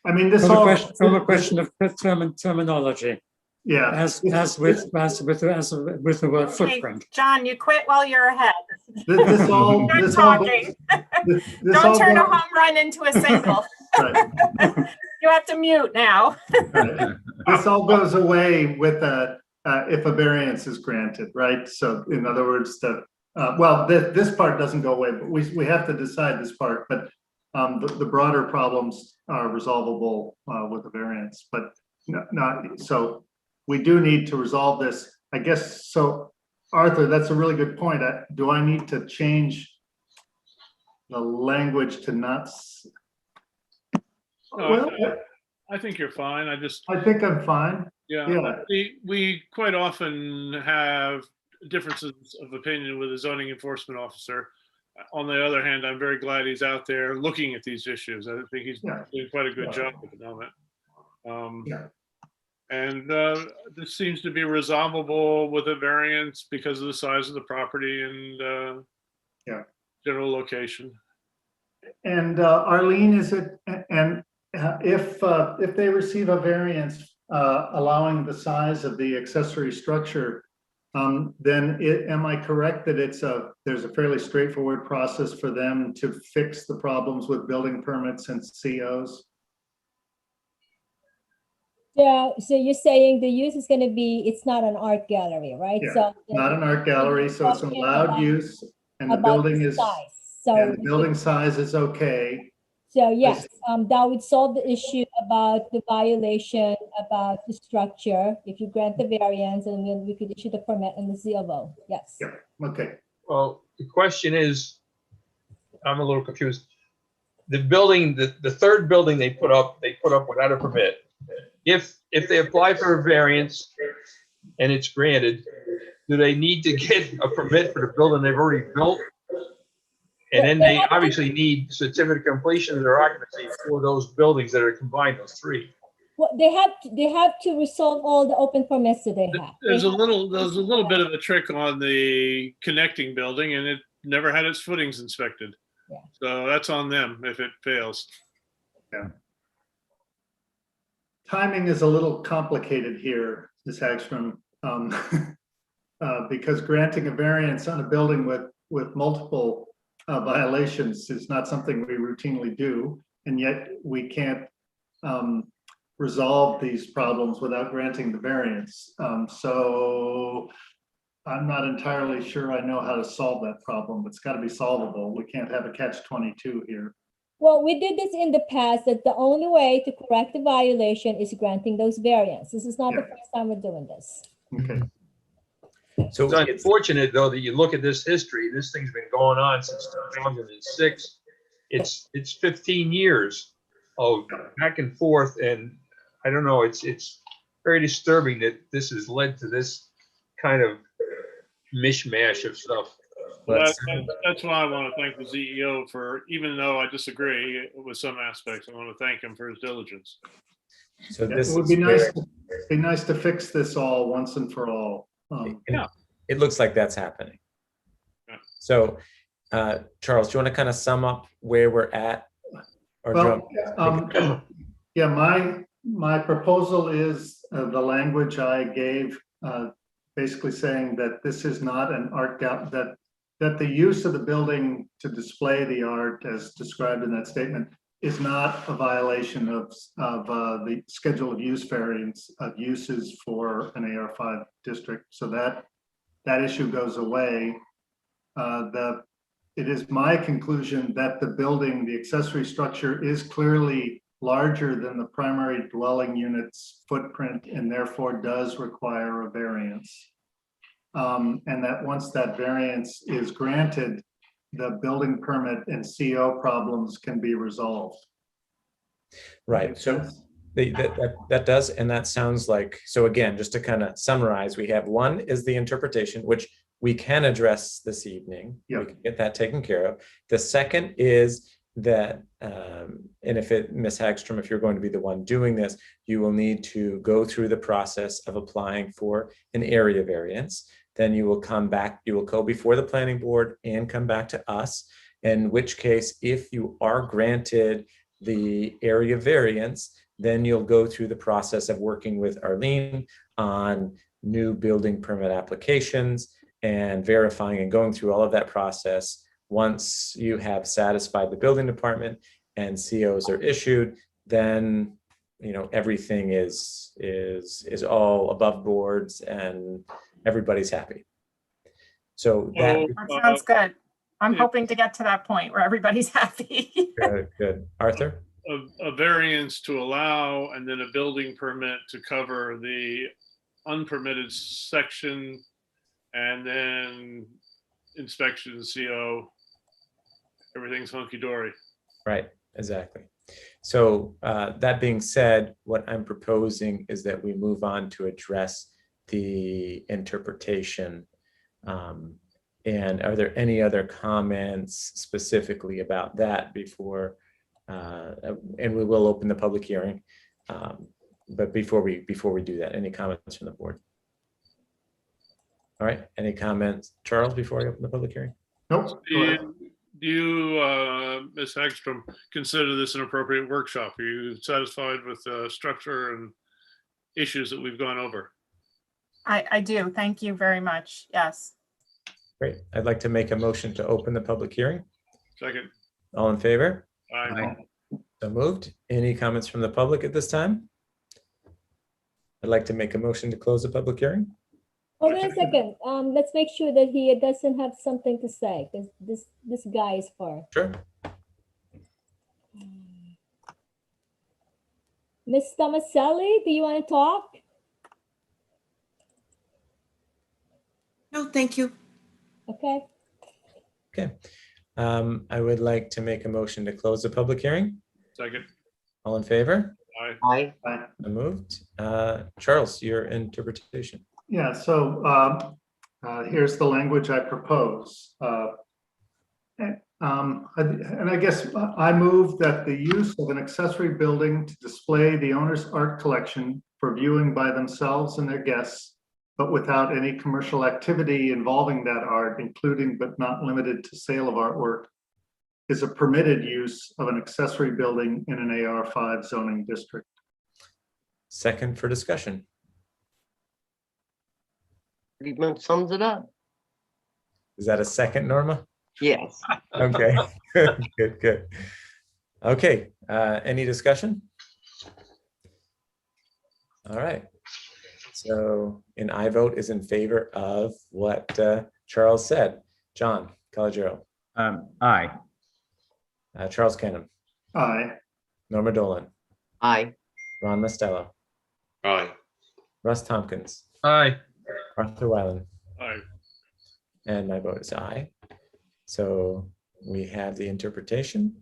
I mean, this from a question of terminology. Yeah. As with the word footprint. John, you quit while you're ahead. This all. You're talking. Don't turn a home run into a single. Right. You have to mute now. Right. This all goes away with if a variance is granted, right? So in other words, this part doesn't go away, but we have to decide this part. But the broader problems are resolvable with a variance, but not so. We do need to resolve this, I guess. So, Arthur, that's a really good point. Do I need to change the language to not? No, I think you're fine. I think I'm fine. Yeah. We quite often have differences of opinion with a zoning enforcement officer. On the other hand, I'm very glad he's out there looking at these issues. I think he's doing quite a good job at the moment. And this seems to be resolvable with a variance because of the size of the property and general location. And Arlene, is it, and if they receive a variance allowing the size of the accessory structure, then am I correct that there's a fairly straightforward process for them to fix the problems with building permits and COs? So you're saying the use is gonna be, it's not an art gallery, right? Yeah, So not an art gallery, so it's an allowed use, and the about building is, size. and So, the building size is okay. so yes, that would solve the issue about the violation, about the structure. If you grant the variance, and then we could issue the permit and the CLO, yes. Yeah, okay. Well, the question is, I'm a little confused. The building, the third building they put up without a permit. If they apply for a variance and it's granted, do they need to get a permit for the building they've already built? And then they obviously need certificate of completion of their occupancy for those buildings that are combined, those three. Well, they have to resolve all the open permits that they have. There's a little bit of a trick on the connecting building, and it never had its footings inspected. Yeah. So that's on them if it fails. Yeah. Timing is a little complicated here, Ms. Hagstrom, because granting a variance on a building with multiple violations is not something we routinely do, and yet we can't resolve these problems without granting the variance. So I'm not entirely sure I know how to solve that problem. It's got to be solvable. We can't have a catch-22 here. Well, we did this in the past, that the only way to correct the violation is granting those variants. This is not the first time we're doing this. Okay. So It's unfortunate, though, that you look at this history, this thing's been going on since 2006. It's 15 years of back and forth, and I don't know, it's very disturbing that this has led to this kind of mishmash of stuff. That's why I want to thank the CEO for, even though I disagree with some aspects, I want to thank him for his diligence. So Yeah, this it would is be nice, where nice to fix this all once and for all. it looks like that's happening. Yeah. So, Charles, do you want to kind of sum up where we're at? Or Well, jump? yeah, my proposal is the language I gave, basically saying that this is not an art that the use of the building to display the art as described in that statement is not a violation of the schedule of use variance of uses for an AR5 district. So that issue goes away. It is my conclusion that the building, the accessory structure, is clearly larger than the primary dwelling unit's footprint and therefore does require a variance. And that once that variance is granted, the building permit and CO problems can be resolved. Right. So that does, and that sounds like, so again, just to kind of summarize, we have one is the interpretation, which we can address this evening. Yep. We can get that taken care of. The second is that, and Ms. Hagstrom, if you're going to be the one doing this, you will need to go through the process of applying for an area variance. Then you will come back, you will go before the planning board and come back to us, in which case, if you are granted the area variance, then you'll go through the process of working with Arlene on new building permit applications and verifying and going through all of that process. Once you have satisfied the building department and COs are issued, then everything is all above boards and everybody's happy. So That sounds good. I'm hoping to get to that point where everybody's happy. Good. Arthur? A variance to allow, and then a building permit to cover the unpermitted section, and then inspection, CO, everything's hunky-dory. Right, exactly. So that being said, what I'm proposing is that we move on to address the interpretation. And are there any other comments specifically about that before, and we will open the public hearing. But before we do that, any comments from the board? All right, any comments, Charles, before I open the public hearing? Nope. Do you, Ms. Hagstrom, consider this an appropriate workshop? Are you satisfied with the structure and issues that we've gone over? I do. Thank you very much. Yes. Great. I'd like to make a motion to open the public hearing. Second. All in favor? Aye. So moved. Any comments from the public at this time? I'd like to make a motion to close the public hearing. Hold on a second. Let's make sure that he doesn't have something to say, because this guy is for. Sure. Ms. Tomaselli, do you want to talk? No, thank you. Okay. Okay. I would like to make a motion to close the public hearing. Second. All in favor? Aye. Aye. So moved. Charles, your interpretation. Yeah, so here's the language I propose. And I guess I move that the use of an accessory building to display the owner's art collection for viewing by themselves and their guests, but without any commercial activity involving that art, including but not limited to sale of artwork, is a permitted use of an accessory building in an AR5 zoning district. Second for discussion. Pretty much sums it up. Is that a second, Norma? Yes. Okay, good, good. Okay, any discussion? All right. So an I vote is in favor of what Charles said. John Calogero. Aye. Charles Canham. Aye. Norma Dolan. Aye. Ron Mostello. Aye. Russ Tompkins. Aye. Arthur Weiland. Aye. And my vote is aye. So we have the interpretation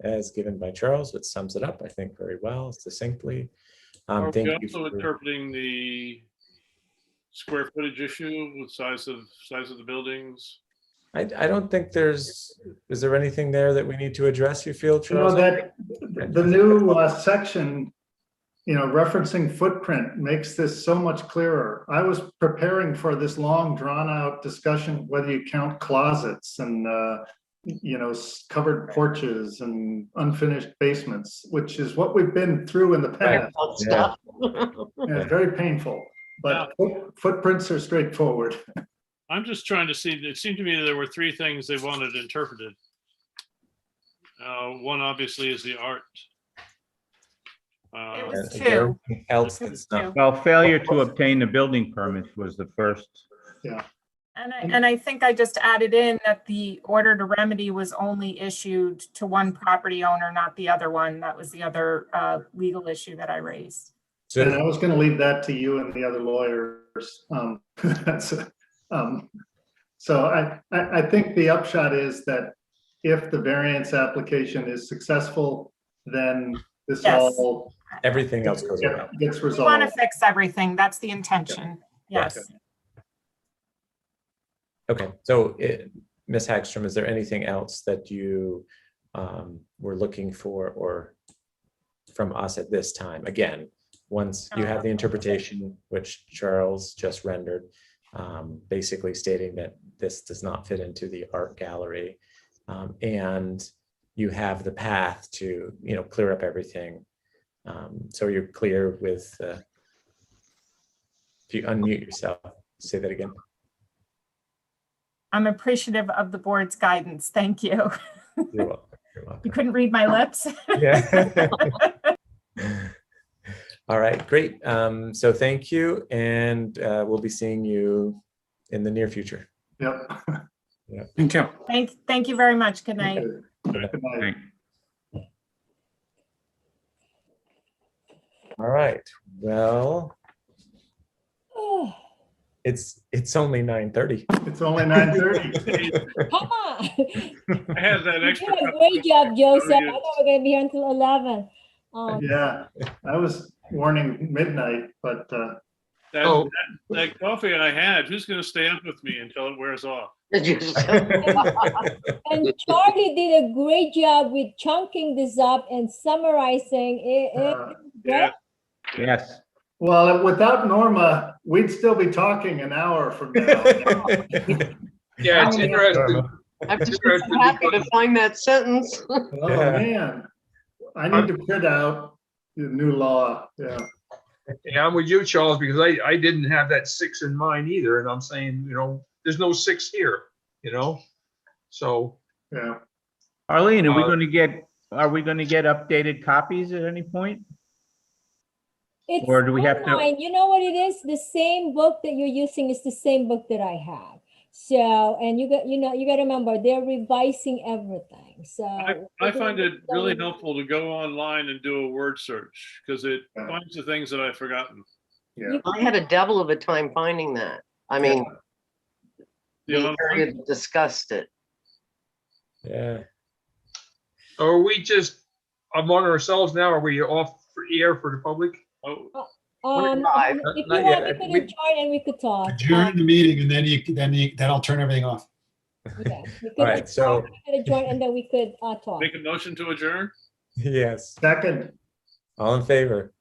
as given by Charles, which sums it up, I think, very well, succinctly. Are Thank we you also for- interpreting the square footage issue with size of the buildings? I don't think is there anything there that we need to address, you feel, You know, Charles? that the new section, referencing footprint makes this so much clearer. I was preparing for this long drawn out discussion, whether you count closets and, covered porches and unfinished basements, which is what we've been through in the past. Stuff. Yeah, it's very painful, but footprints are straightforward. I'm just trying to see, it seemed to me that there were three things they wanted interpreted. One obviously is the art. It was Is there two. anything else It was that's not? two. Well, failure to obtain the building permit was the first. Yeah. And I think I just added in that the order to remedy was only issued to one property owner, not the other one. That was the other legal issue that I raised. And I was going to leave that to you and the other lawyers. So I think the upshot is that if the variance application is successful, then this Yes. all Everything else goes around. gets We want to resolved. fix everything. That's the intention. Yes. Okay, so Ms. Hagstrom, is there anything else that you were looking for or from us at this time? Again, once you have the interpretation, which Charles just rendered, basically stating that this does not fit into the art gallery, and you have the path to, clear up everything. So you're clear with, if you unmute yourself, say that again. I'm appreciative of the board's guidance. Thank you. You're welcome. You're welcome. You couldn't read my lips. Yeah. All right, great. So thank you, and we'll be seeing you in the near future. Yep. Yeah. Thank you. Thank you very much. Good night. Good night. All right. Well, it's only 9:30. It's only 9:30. Come on. I had that You extra. did a great job, Joseph. I thought we were going to be here until 11. Yeah, I was warning midnight, but That coffee I had, who's going to stay up with me until it wears off? And Charlie did a great job with chunking this up and summarizing it. Yeah. Yes. well, without Norma, we'd still be talking an hour from now. Yeah, it's interesting. I'm just happy to find that sentence. Oh, man. I need to print out the new law. Yeah. Yeah, I'm with you, Charles, because I didn't have that 6 in mind either. And I'm saying, there's no 6 here, so. Yeah. Arlene, are we going to get updated copies at any point? It's Or do we have to- online. You know what it is? The same book that you're using is the same book that I have. So, and you got to remember, they're revising everything. So I find it really helpful to go online and do a word search because it finds the things that I've forgotten. Yeah. I had a devil of a time finding that. I mean, Yeah, the area that discussed it. Yeah. Are we just among ourselves now? Are we off for air for the public? Oh, if you Not want, yet. we could We- adjourn and we could talk. Adjourn the meeting and then I'll turn everything off. Yeah, we could All right, so- adjourn, we could adjourn and then we could talk. make a motion to adjourn? Yes. Second, All in favor?